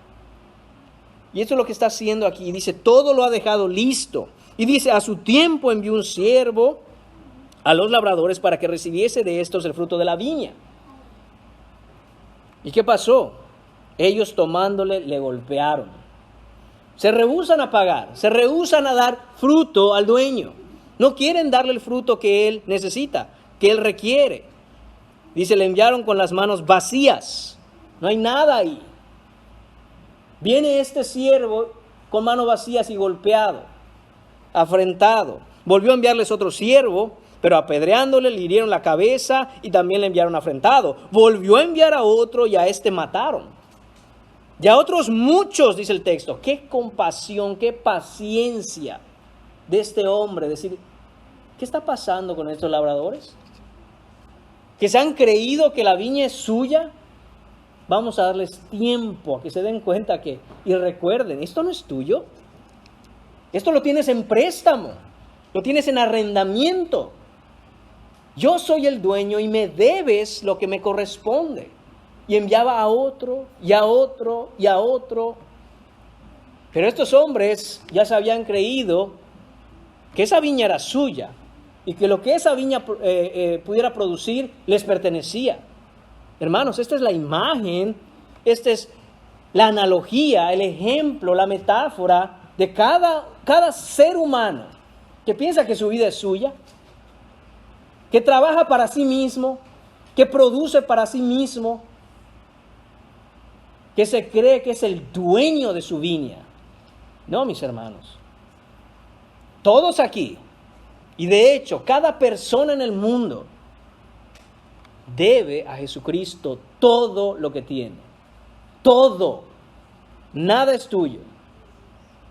Y eso es lo que está haciendo aquí. Dice, todo lo ha dejado listo. Y dice, a su tiempo envió un siervo a los labradores para que recibiese de estos el fruto de la viña. ¿Y qué pasó? Ellos tomándole, le golpearon. Se rehúsan a pagar, se rehúsan a dar fruto al dueño. No quieren darle el fruto que él necesita, que él requiere. Dice, le enviaron con las manos vacías. No hay nada ahí. Viene este siervo con manos vacías y golpeado, afrentado. Volvió a enviarles otro siervo, pero apedreándole le hirieron la cabeza y también le enviaron afrentado. Volvió a enviar a otro y a este mataron. Y a otros muchos, dice el texto. Qué compasión, qué paciencia de este hombre. Decir, ¿qué está pasando con estos labradores? Que se han creído que la viña es suya. Vamos a darles tiempo a que se den cuenta que, y recuerden, esto no es tuyo. Esto lo tienes en préstamo, lo tienes en arrendamiento. Yo soy el dueño y me debes lo que me corresponde. Y enviaba a otro, y a otro, y a otro. Pero estos hombres ya se habían creído que esa viña era suya y que lo que esa viña pudiera producir les pertenecía. Hermanos, esta es la imagen, esta es la analogía, el ejemplo, la metáfora de cada ser humano que piensa que su vida es suya, que trabaja para sí mismo, que produce para sí mismo, que se cree que es el dueño de su viña. No, mis hermanos. Todos aquí, y de hecho, cada persona en el mundo debe a Jesucristo todo lo que tiene. Todo. Nada es tuyo.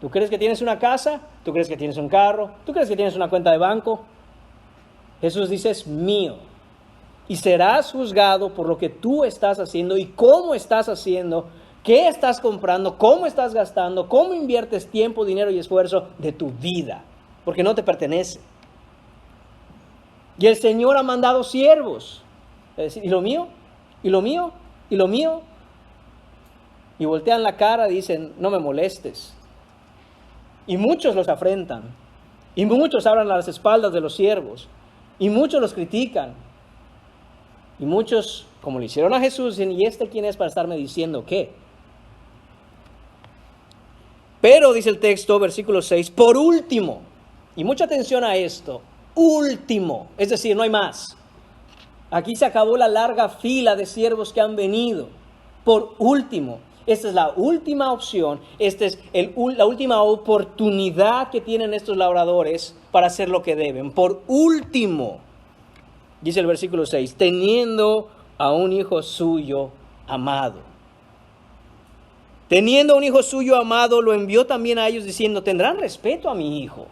¿Tú crees que tienes una casa? ¿Tú crees que tienes un carro? ¿Tú crees que tienes una cuenta de banco? Jesús dice, es mío. Y serás juzgado por lo que tú estás haciendo y cómo estás haciendo, qué estás comprando, cómo estás gastando, cómo inviertes tiempo, dinero y esfuerzo de tu vida, porque no te pertenece. Y el Señor ha mandado siervos, es decir, ¿y lo mío? ¿Y lo mío? ¿Y lo mío? Y voltean la cara y dicen, no me molestes. Y muchos los afrentan, y muchos hablan a las espaldas de los siervos, y muchos los critican. Y muchos, como le hicieron a Jesús, dicen, ¿y este quién es para estarme diciendo qué? Pero, dice el texto, versículo 6, por último, y mucha atención a esto, último, es decir, no hay más. Aquí se acabó la larga fila de siervos que han venido. Por último, esta es la última opción, esta es la última oportunidad que tienen estos labradores para hacer lo que deben. Por último, dice el versículo 6, teniendo a un hijo suyo amado. Teniendo a un hijo suyo amado, lo envió también a ellos diciendo, tendrán respeto a mi hijo.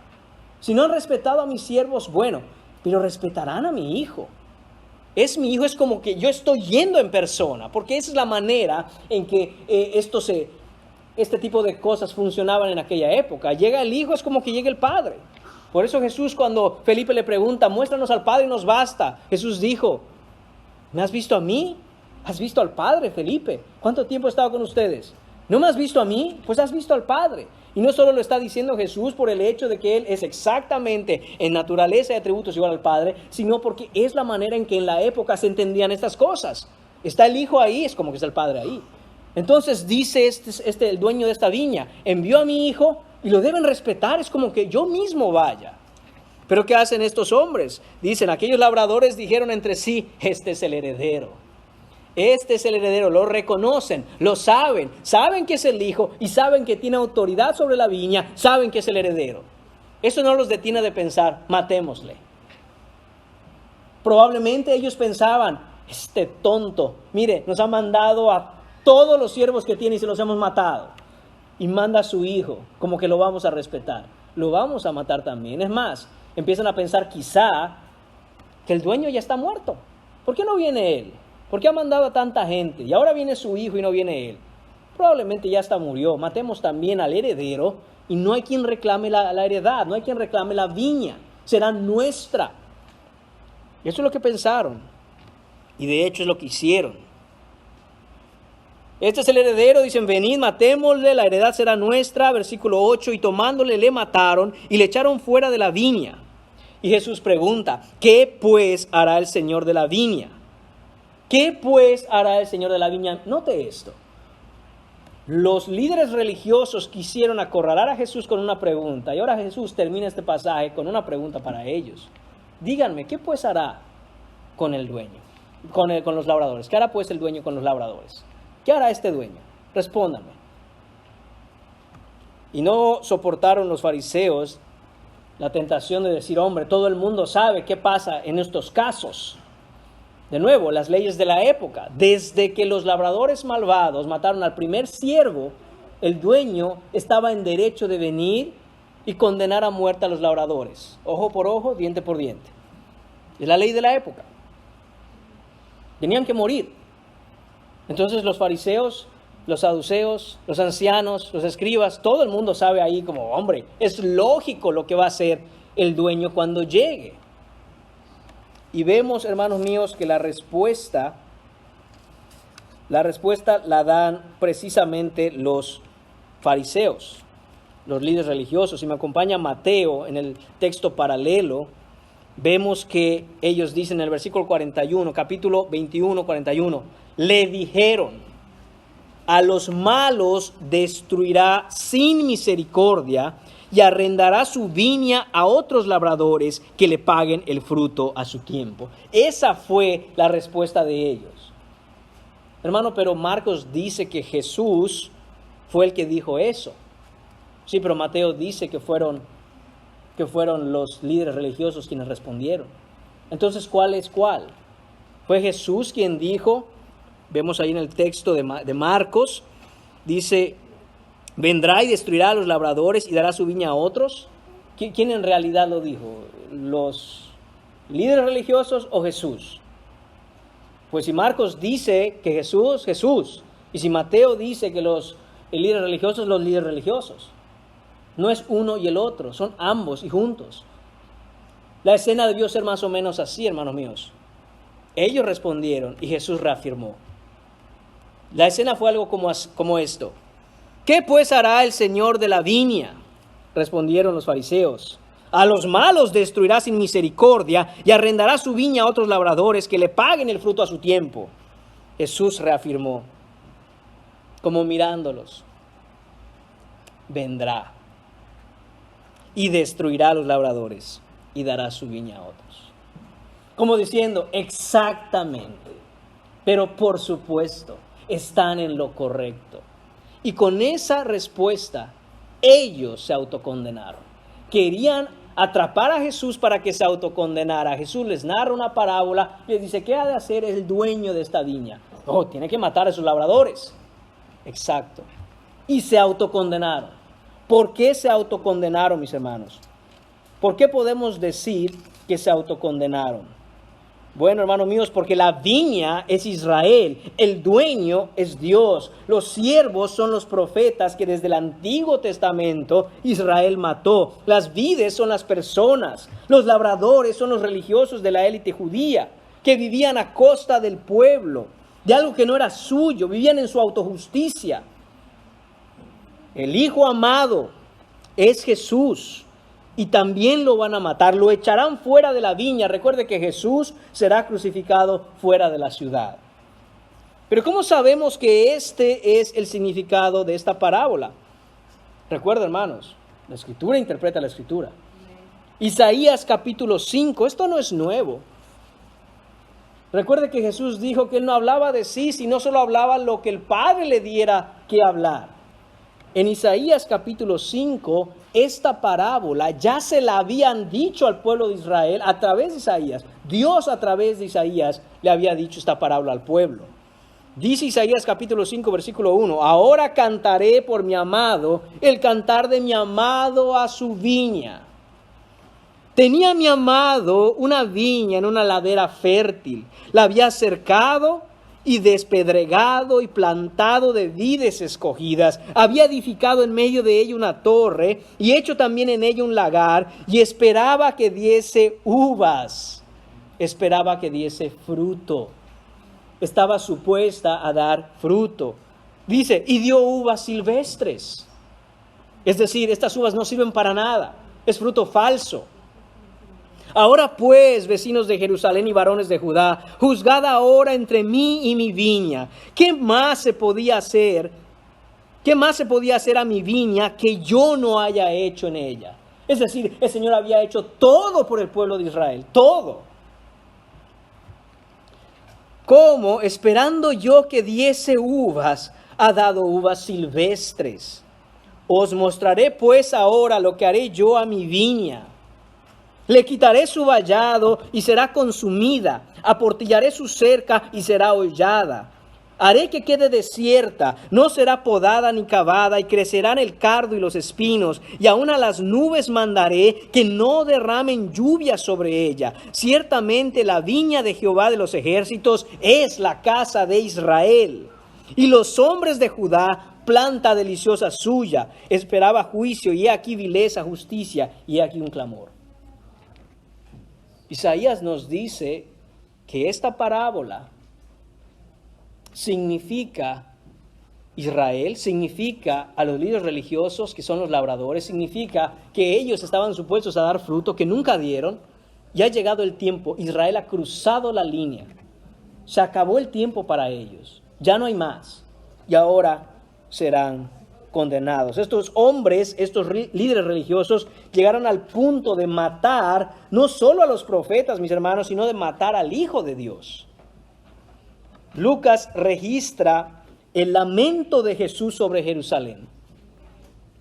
Si no han respetado a mis siervos, bueno, pero respetarán a mi hijo. Es mi hijo, es como que yo estoy yendo en persona, porque esa es la manera en que este tipo de cosas funcionaban en aquella época. Llega el hijo, es como que llega el padre. Por eso Jesús, cuando Felipe le pregunta, muéstranos al Padre y nos basta, Jesús dijo, ¿me has visto a mí? ¿Has visto al Padre, Felipe? ¿Cuánto tiempo he estado con ustedes? ¿No me has visto a mí? Pues has visto al Padre. Y no solo lo está diciendo Jesús por el hecho de que Él es exactamente en naturaleza y atributos igual al Padre, sino porque es la manera en que en la época se entendían estas cosas. Está el hijo ahí, es como que está el Padre ahí. Entonces dice el dueño de esta viña, envió a mi hijo y lo deben respetar, es como que yo mismo vaya. Pero ¿qué hacen estos hombres? Dicen, aquellos labradores dijeron entre sí, este es el heredero. Este es el heredero, lo reconocen, lo saben que es el hijo y saben que tiene autoridad sobre la viña, saben que es el heredero. Eso no los detiene de pensar, matémosle. Probablemente ellos pensaban, este tonto, mire, nos ha mandado a todos los siervos que tiene y se los hemos matado. Y manda a su hijo, como que lo vamos a respetar. Lo vamos a matar también. Es más, empiezan a pensar quizá que el dueño ya está muerto. ¿Por qué no viene él? ¿Por qué ha mandado a tanta gente? Y ahora viene su hijo y no viene él. Probablemente ya hasta murió. Matemos también al heredero y no hay quien reclame la heredad, no hay quien reclame la viña. Será nuestra. Y eso es lo que pensaron. Y de hecho es lo que hicieron. Este es el heredero, dicen, venid, matémosle, la heredad será nuestra. Versículo 8, y tomándole le mataron y le echaron fuera de la viña. Y Jesús pregunta, ¿qué pues hará el Señor de la viña? ¿Qué pues hará el Señor de la viña? Note esto. Los líderes religiosos quisieron acorralar a Jesús con una pregunta. Y ahora Jesús termina este pasaje con una pregunta para ellos. Díganme, ¿qué pues hará con el dueño? Con los labradores. ¿Qué hará pues el dueño con los labradores? ¿Qué hará este dueño? Respóndanme. Y no soportaron los fariseos la tentación de decir, hombre, todo el mundo sabe qué pasa en estos casos. De nuevo, las leyes de la época. Desde que los labradores malvados mataron al primer siervo, el dueño estaba en derecho de venir y condenar a muerte a los labradores. Ojo por ojo, diente por diente. Es la ley de la época. Tenían que morir. Entonces los fariseos, los saduceos, los ancianos, los escribas, todo el mundo sabe ahí como, hombre, es lógico lo que va a hacer el dueño cuando llegue. Y vemos, hermanos míos, que la respuesta la dan precisamente los fariseos, los líderes religiosos. Si me acompaña Mateo en el texto paralelo, vemos que ellos dicen en el versículo 41, capítulo 21, 41, le dijeron, a los malos destruirá sin misericordia y arrendará su viña a otros labradores que le paguen el fruto a su tiempo. Esa fue la respuesta de ellos. Hermano, pero Marcos dice que Jesús fue el que dijo eso. Sí, pero Mateo dice que fueron los líderes religiosos quienes respondieron. Entonces, ¿cuál es cuál? Fue Jesús quien dijo, vemos ahí en el texto de Marcos, dice, vendrá y destruirá a los labradores y dará su viña a otros. ¿Quién en realidad lo dijo? ¿Los líderes religiosos o Jesús? Pues si Marcos dice que Jesús, Jesús. Y si Mateo dice que los líderes religiosos, los líderes religiosos. No es uno y el otro, son ambos y juntos. La escena debió ser más o menos así, hermanos míos. Ellos respondieron y Jesús reafirmó. La escena fue algo como esto. ¿Qué pues hará el Señor de la viña? Respondieron los fariseos. A los malos destruirá sin misericordia y arrendará su viña a otros labradores que le paguen el fruto a su tiempo. Jesús reafirmó, como mirándolos, vendrá y destruirá a los labradores y dará su viña a otros. Como diciendo, exactamente, pero por supuesto, están en lo correcto. Y con esa respuesta, ellos se autocondenaron. Querían atrapar a Jesús para que se autocondenara. Jesús les narra una parábola y les dice, ¿qué ha de hacer el dueño de esta viña? Oh, tiene que matar a sus labradores. Exacto. Y se autocondenaron. ¿Por qué se autocondenaron, mis hermanos? ¿Por qué podemos decir que se autocondenaron? Bueno, hermanos míos, porque la viña es Israel, el dueño es Dios, los siervos son los profetas que desde el Antiguo Testamento Israel mató, las vides son las personas, los labradores son los religiosos de la élite judía, que vivían a costa del pueblo, de algo que no era suyo, vivían en su autojusticia. El Hijo amado es Jesús. Y también lo van a matar, lo echarán fuera de la viña. Recuerde que Jesús será crucificado fuera de la ciudad. Pero ¿cómo sabemos que este es el significado de esta parábola? Recuerda, hermanos, la Escritura interpreta la Escritura. Isaías capítulo 5, esto no es nuevo. Recuerde que Jesús dijo que Él no hablaba de sí, sino solo hablaba lo que el Padre le diera que hablar. En Isaías capítulo 5, esta parábola ya se la habían dicho al pueblo de Israel a través de Isaías. Dios a través de Isaías le había dicho esta parábola al pueblo. Dice Isaías capítulo 5, versículo 1, ahora cantaré por mi amado, el cantar de mi amado a su viña. Tenía mi amado una viña en una ladera fértil, la había cercado y despedregado y plantado de vides escogidas, había edificado en medio de ella una torre y hecho también en ella un lagar, y esperaba que diese uvas, esperaba que diese fruto. Estaba supuesta a dar fruto. Dice, y dio uvas silvestres. Es decir, estas uvas no sirven para nada. Es fruto falso. Ahora pues, vecinos de Jerusalén y varones de Judá, juzgad ahora entre mí y mi viña. ¿Qué más se podía hacer? ¿Qué más se podía hacer a mi viña que yo no haya hecho en ella? Es decir, el Señor había hecho todo por el pueblo de Israel. Todo. Como esperando yo que diese uvas, ha dado uvas silvestres. Os mostraré pues ahora lo que haré yo a mi viña. Le quitaré su vallado y será consumida. Aportillaré su cerca y será hollada. Haré que quede desierta, no será podada ni cavada, y crecerán el cardo y los espinos, y aun a las nubes mandaré que no derramen lluvia sobre ella. Ciertamente la viña de Jehová de los ejércitos es la casa de Israel. Y los hombres de Judá, planta deliciosa suya, esperaba juicio, y he aquí vileza, justicia, y he aquí un clamor. Isaías nos dice que esta parábola significa Israel, significa a los líderes religiosos que son los labradores, significa que ellos estaban supuestos a dar fruto que nunca dieron. Ya ha llegado el tiempo, Israel ha cruzado la línea, se acabó el tiempo para ellos, ya no hay más, y ahora serán condenados. Estos hombres, estos líderes religiosos llegaron al punto de matar no solo a los profetas, mis hermanos, sino de matar al Hijo de Dios. Lucas registra el lamento de Jesús sobre Jerusalén.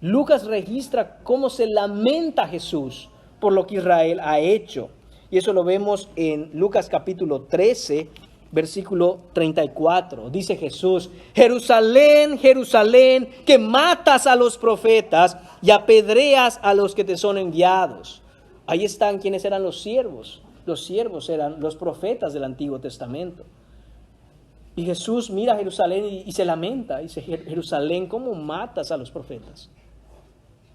Lucas registra cómo se lamenta Jesús por lo que Israel ha hecho. Y eso lo vemos en Lucas capítulo 13, versículo 34. Dice Jesús, Jerusalén, Jerusalén, que matas a los profetas y apedreas a los que te son enviados. Ahí están quienes eran los siervos. Los siervos eran los profetas del Antiguo Testamento. Y Jesús mira a Jerusalén y se lamenta. Dice, Jerusalén, ¿cómo matas a los profetas?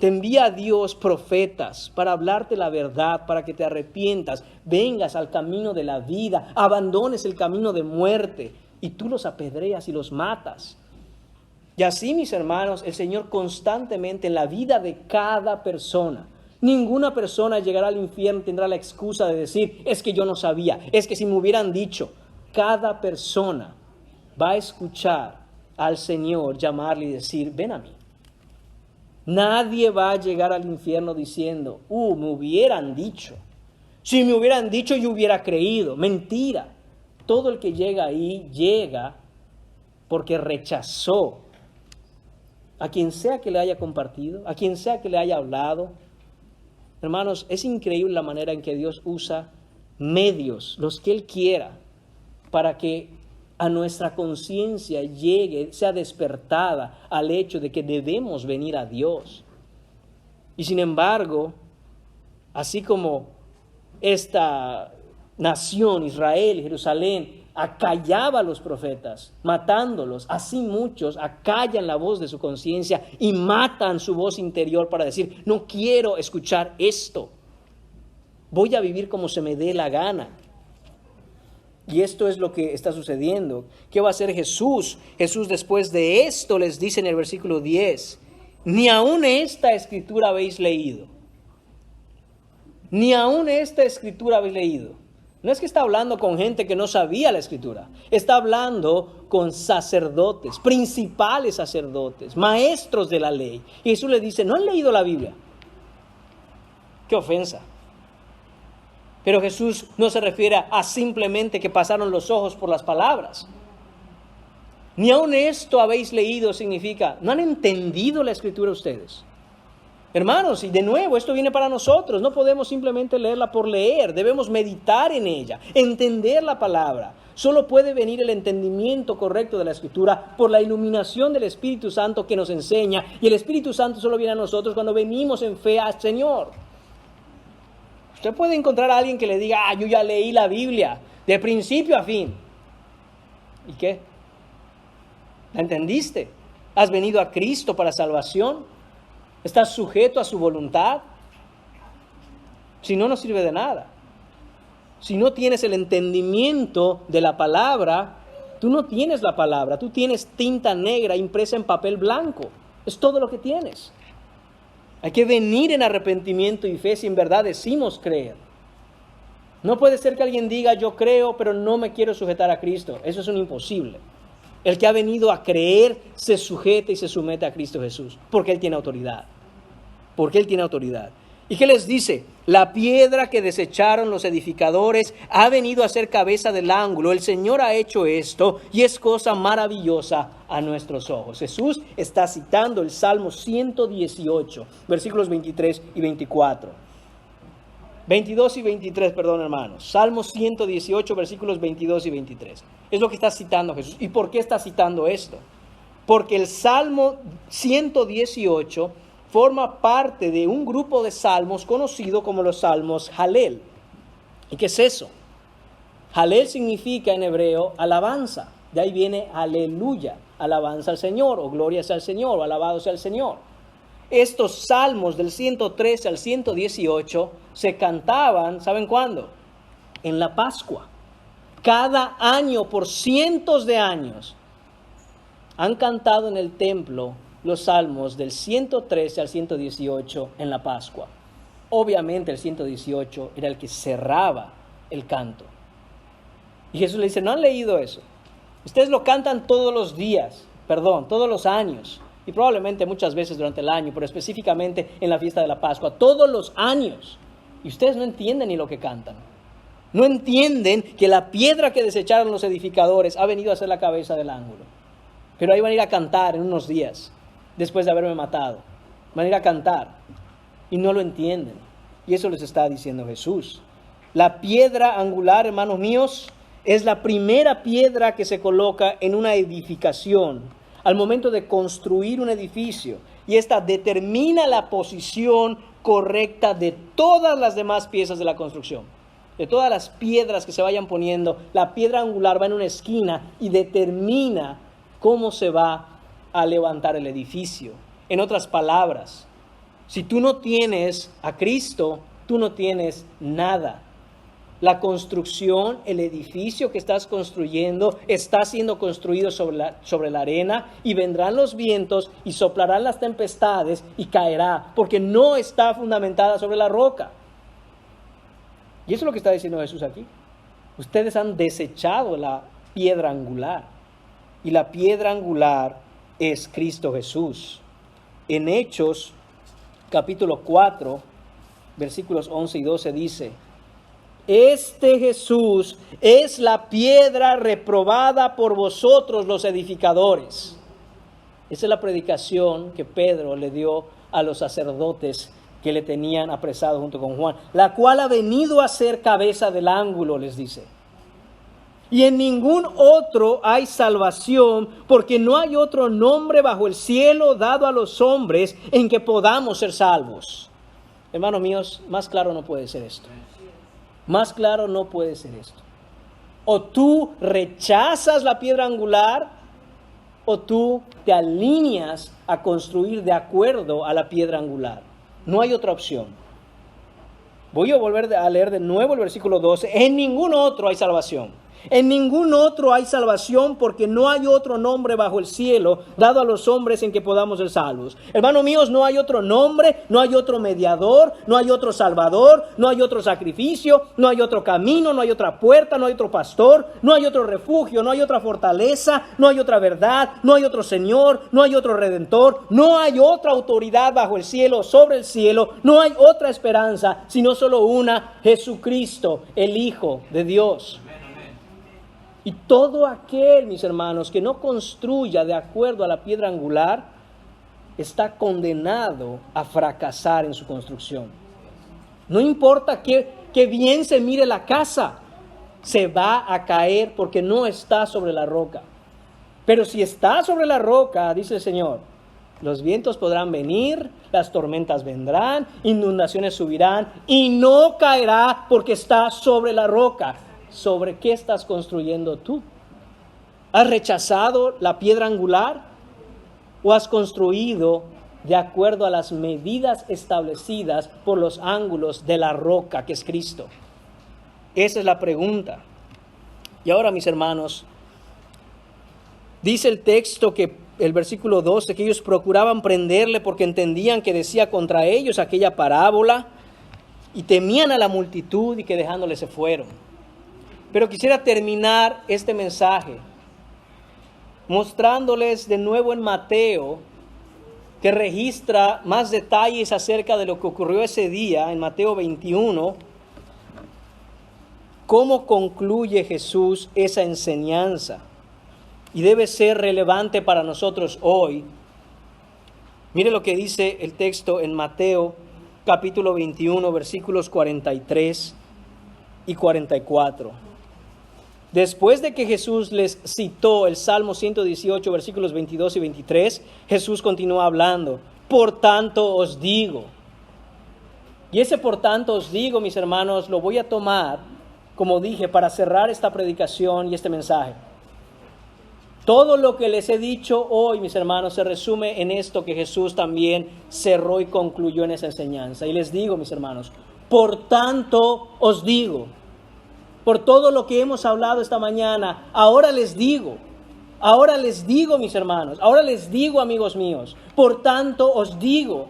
Te envía a Dios profetas para hablarte la verdad, para que te arrepientas, vengas al camino de la vida, abandones el camino de muerte, y tú los apedreas y los matas. Y así, mis hermanos, el Señor constantemente en la vida de cada persona. Ninguna persona llegará al infierno y tendrá la excusa de decir, es que yo no sabía, es que si me hubieran dicho. Cada persona va a escuchar al Señor llamarle y decir, ven a mí. Nadie va a llegar al infierno diciendo, me hubieran dicho. Si me hubieran dicho, yo hubiera creído. Mentira. Todo el que llega ahí, llega porque rechazó a quien sea que le haya compartido, a quien sea que le haya hablado. Hermanos, es increíble la manera en que Dios usa medios, los que Él quiera, para que a nuestra conciencia llegue, sea despertada al hecho de que debemos venir a Dios. Y sin embargo, así como esta nación, Israel, Jerusalén, acallaba a los profetas, matándolos, así muchos acallan la voz de su conciencia y matan su voz interior para decir, no quiero escuchar esto, voy a vivir como se me dé la gana. Y esto es lo que está sucediendo. ¿Qué va a hacer Jesús? Jesús después de esto les dice en el versículo 10, ni aún esta escritura habéis leído. Ni aún esta escritura habéis leído. No es que está hablando con gente que no sabía la escritura. Está hablando con sacerdotes, principales sacerdotes, maestros de la ley. Y Jesús les dice, ¿no han leído la Biblia? ¡Qué ofensa! Pero Jesús no se refiere a simplemente que pasaron los ojos por las palabras. Ni aun esto habéis leído significa, ¿no han entendido la escritura ustedes? Hermanos, y de nuevo, esto viene para nosotros. No podemos simplemente leerla por leer. Debemos meditar en ella, entender la palabra. Solo puede venir el entendimiento correcto de la Escritura por la iluminación del Espíritu Santo que nos enseña. Y el Espíritu Santo solo viene a nosotros cuando venimos en fe al Señor. Usted puede encontrar a alguien que le diga, yo ya leí la Biblia, de principio a fin. ¿Y qué? ¿La entendiste? ¿Has venido a Cristo para salvación? ¿Estás sujeto a su voluntad? Si no, no sirve de nada. Si no tienes el entendimiento de la palabra, tú no tienes la palabra, tú tienes tinta negra impresa en papel blanco. Es todo lo que tienes. Hay que venir en arrepentimiento y fe si en verdad decimos creer. No puede ser que alguien diga, yo creo, pero no me quiero sujetar a Cristo. Eso es un imposible. El que ha venido a creer se sujeta y se somete a Cristo Jesús, porque Él tiene autoridad. Porque Él tiene autoridad. ¿Y qué les dice? La piedra que desecharon los edificadores ha venido a ser cabeza del ángulo. El Señor ha hecho esto y es cosa maravillosa a nuestros ojos. Jesús está citando el Salmo 118, versículos 23 y 24. 22 y 23, perdón, hermanos. Salmo 118, versículos 22 y 23. Es lo que está citando Jesús. ¿Y por qué está citando esto? Porque el Salmo 118 forma parte de un grupo de salmos conocido como los salmos Halel. ¿Y qué es eso? Halel significa en hebreo alabanza. De ahí viene aleluya, alabanza al Señor, o gloria sea al Señor, o alabado sea el Señor. Estos salmos del 113 al 118 se cantaban, ¿saben cuándo? En la Pascua. Cada año, por cientos de años, han cantado en el templo los salmos del 113 al 118 en la Pascua. Obviamente el 118 era el que cerraba el canto. Y Jesús le dice, ¿no han leído eso? Ustedes lo cantan todos los días, todos los años. Y probablemente muchas veces durante el año, pero específicamente en la fiesta de la Pascua, todos los años. Y ustedes no entienden ni lo que cantan. No entienden que la piedra que desecharon los edificadores ha venido a ser la cabeza del ángulo. Pero ahí van a ir a cantar en unos días, después de haberme matado. Van a ir a cantar y no lo entienden. Y eso les está diciendo Jesús. La piedra angular, hermanos míos, es la primera piedra que se coloca en una edificación al momento de construir un edificio. Y esta determina la posición correcta de todas las demás piezas de la construcción. De todas las piedras que se vayan poniendo, la piedra angular va en una esquina y determina cómo se va a levantar el edificio. En otras palabras, si tú no tienes a Cristo, tú no tienes nada. La construcción, el edificio que estás construyendo, está siendo construido sobre la arena, y vendrán los vientos y soplarán las tempestades y caerá, porque no está fundamentada sobre la roca. Y eso es lo que está diciendo Jesús aquí. Ustedes han desechado la piedra angular, y la piedra angular es Cristo Jesús. En Hechos, capítulo 4, versículos 11 y 12 dice, este Jesús es la piedra reprobada por vosotros los edificadores. Esa es la predicación que Pedro le dio a los sacerdotes que le tenían apresado junto con Juan, la cual ha venido a ser cabeza del ángulo, les dice. Y en ningún otro hay salvación, porque no hay otro nombre bajo el cielo dado a los hombres en que podamos ser salvos. Hermanos míos, más claro no puede ser esto. Más claro no puede ser esto. O tú rechazas la piedra angular, o tú te alineas a construir de acuerdo a la piedra angular. No hay otra opción. Voy a volver a leer de nuevo el versículo 12. En ningún otro hay salvación. En ningún otro hay salvación, porque no hay otro nombre bajo el cielo dado a los hombres en que podamos ser salvos. Hermanos míos, no hay otro nombre, no hay otro mediador, no hay otro salvador, no hay otro sacrificio, no hay otro camino, no hay otra puerta, no hay otro pastor, no hay otro refugio, no hay otra fortaleza, no hay otra verdad, no hay otro Señor, no hay otro Redentor, no hay otra autoridad bajo el cielo, sobre el cielo, no hay otra esperanza, sino solo una: Jesucristo, el Hijo de Dios. Y todo aquel, mis hermanos, que no construya de acuerdo a la piedra angular, está condenado a fracasar en su construcción. No importa qué bien se mire la casa. se va a caer porque no está sobre la roca. Pero si está sobre la roca, dice el Señor, los vientos podrán venir, las tormentas vendrán, inundaciones subirán y no caerá porque está sobre la roca. ¿Sobre qué estás construyendo tú? ¿Has rechazado la piedra angular o has construido de acuerdo a las medidas establecidas por los ángulos de la roca que es Cristo? Esa es la pregunta. Y ahora, mis hermanos, dice el texto que el versículo 12, que ellos procuraban prenderle porque entendían que decía contra ellos aquella parábola y temían a la multitud y que dejándole se fueron. Pero quisiera terminar este mensaje mostrándoles de nuevo en Mateo, que registra más detalles acerca de lo que ocurrió ese día, en Mateo 21, cómo concluye Jesús esa enseñanza. Y debe ser relevante para nosotros hoy. Mire lo que dice el texto en Mateo capítulo 21, versículos 43 y 44. Después de que Jesús les citó el Salmo 118, versículos 22 y 23, Jesús continúa hablando. Por tanto os digo. Y ese por tanto os digo, mis hermanos, lo voy a tomar, como dije, para cerrar esta predicación y este mensaje. Todo lo que les he dicho hoy, mis hermanos, se resume en esto que Jesús también cerró y concluyó en esa enseñanza. Y les digo, mis hermanos, por tanto os digo. Por todo lo que hemos hablado esta mañana, ahora les digo, mis hermanos, ahora les digo, amigos míos, por tanto os digo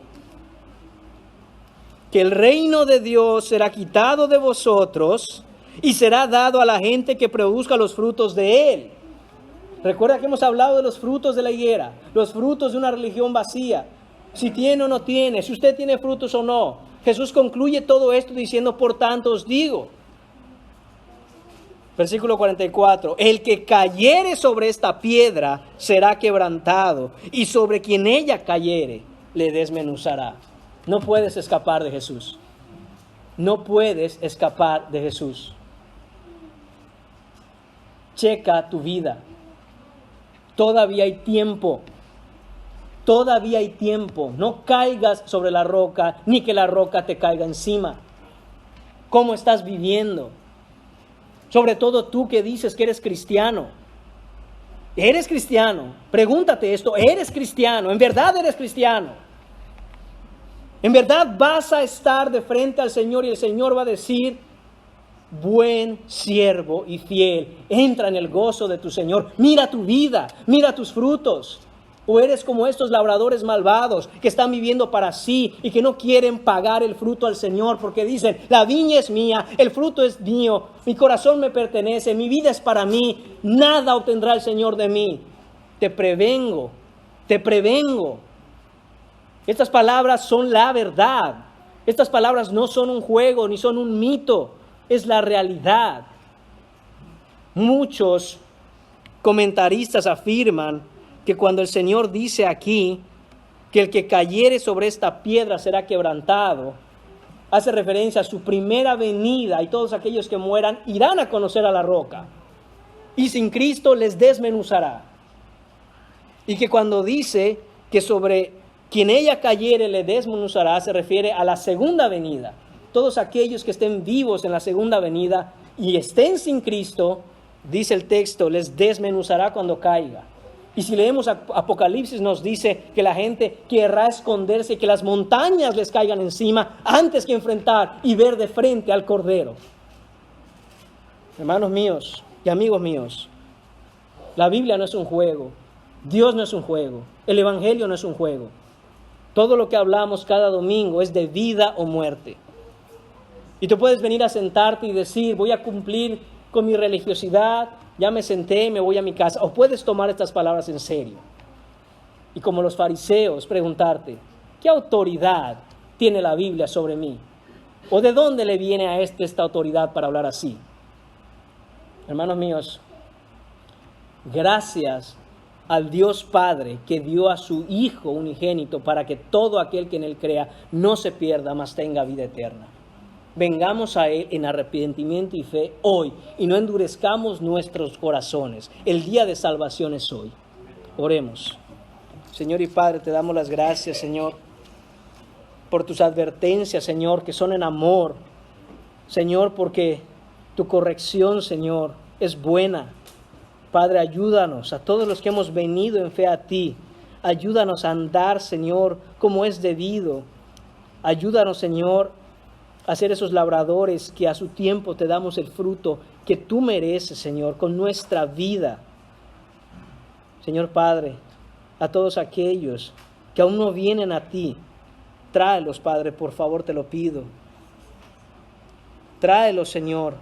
que el reino de Dios será quitado de vosotros y será dado a la gente que produzca los frutos de él. Recuerda que hemos hablado de los frutos de la higuera, los frutos de una religión vacía, si tiene o no tiene, si usted tiene frutos o no. Jesús concluye todo esto diciendo, por tanto os digo. Versículo 44, el que cayere sobre esta piedra será quebrantado, y sobre quien ella cayere le desmenuzará. No puedes escapar de Jesús. No puedes escapar de Jesús. Checa tu vida. Todavía hay tiempo. Todavía hay tiempo. No caigas sobre la roca, ni que la roca te caiga encima. ¿Cómo estás viviendo? Sobre todo tú que dices que eres cristiano. ¿Eres cristiano? Pregúntate esto, ¿eres cristiano? ¿En verdad eres cristiano? ¿En verdad vas a estar de frente al Señor y el Señor va a decir, buen siervo y fiel, entra en el gozo de tu Señor? Mira tu vida, mira tus frutos. ¿O eres como estos labradores malvados que están viviendo para sí y que no quieren pagar el fruto al Señor porque dicen, la viña es mía, el fruto es mío, mi corazón me pertenece, mi vida es para mí, nada obtendrá el Señor de mí? Te prevengo, te prevengo. Estas palabras son la verdad. Estas palabras no son un juego ni son un mito, es la realidad. Muchos comentaristas afirman que cuando el Señor dice aquí que el que cayere sobre esta piedra será quebrantado, hace referencia a su primera venida y todos aquellos que mueran irán a conocer a la roca y sin Cristo les desmenuzará. Y que cuando dice que sobre quien ella cayere le desmenuzará, se refiere a la segunda venida. Todos aquellos que estén vivos en la segunda venida y estén sin Cristo, dice el texto, les desmenuzará cuando caiga. Y si leemos Apocalipsis nos dice que la gente querrá esconderse y que las montañas les caigan encima antes que enfrentar y ver de frente al Cordero. Hermanos míos y amigos míos, la Biblia no es un juego, Dios no es un juego, el Evangelio no es un juego. Todo lo que hablamos cada domingo es de vida o muerte. Y tú puedes venir a sentarte y decir, voy a cumplir con mi religiosidad, ya me senté, me voy a mi casa. O puedes tomar estas palabras en serio. Y como los fariseos, preguntarte, ¿qué autoridad tiene la Biblia sobre mí? ¿O de dónde le viene a esta autoridad para hablar así? Hermanos míos, gracias al Dios Padre que dio a su Hijo unigénito para que todo aquel que en Él crea no se pierda, mas tenga vida eterna. Vengamos a Él en arrepentimiento y fe hoy y no endurezcamos nuestros corazones. El día de salvación es hoy. Oremos. Señor y Padre, te damos las gracias, Señor, por tus advertencias, Señor, que son en amor. Señor, porque tu corrección, Señor, es buena. Padre, ayúdanos a todos los que hemos venido en fe a ti. Ayúdanos a andar, Señor, como es debido. Ayúdanos, Señor, a ser esos labradores que a su tiempo te damos el fruto que tú mereces, Señor, con nuestra vida. Señor Padre, a todos aquellos que aún no vienen a ti, tráelos, Padre, por favor, te lo pido. Tráelos, Señor,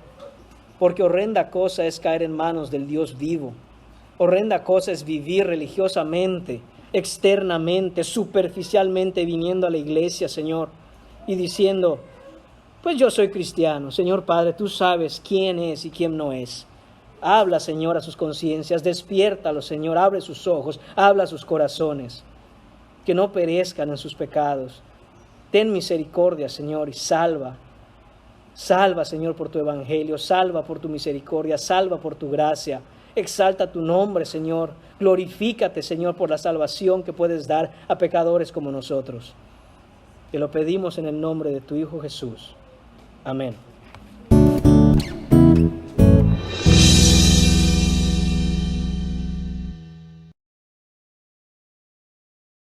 porque horrenda cosa es caer en manos del Dios vivo. Horrenda cosa es vivir religiosamente, externamente, superficialmente, viniendo a la iglesia, Señor, y diciendo, pues yo soy cristiano. Señor Padre, tú sabes quién es y quién no es. Habla, Señor, a sus conciencias, despiértalos, Señor, abre sus ojos, habla a sus corazones, que no perezcan en sus pecados. Ten misericordia, Señor, y salva. Salva, Señor, por tu evangelio, salva por tu misericordia, salva por tu gracia. Exalta tu nombre, Señor. Glorifícate, Señor, por la salvación que puedes dar a pecadores como nosotros. Te lo pedimos en el nombre de tu Hijo Jesús. Amén.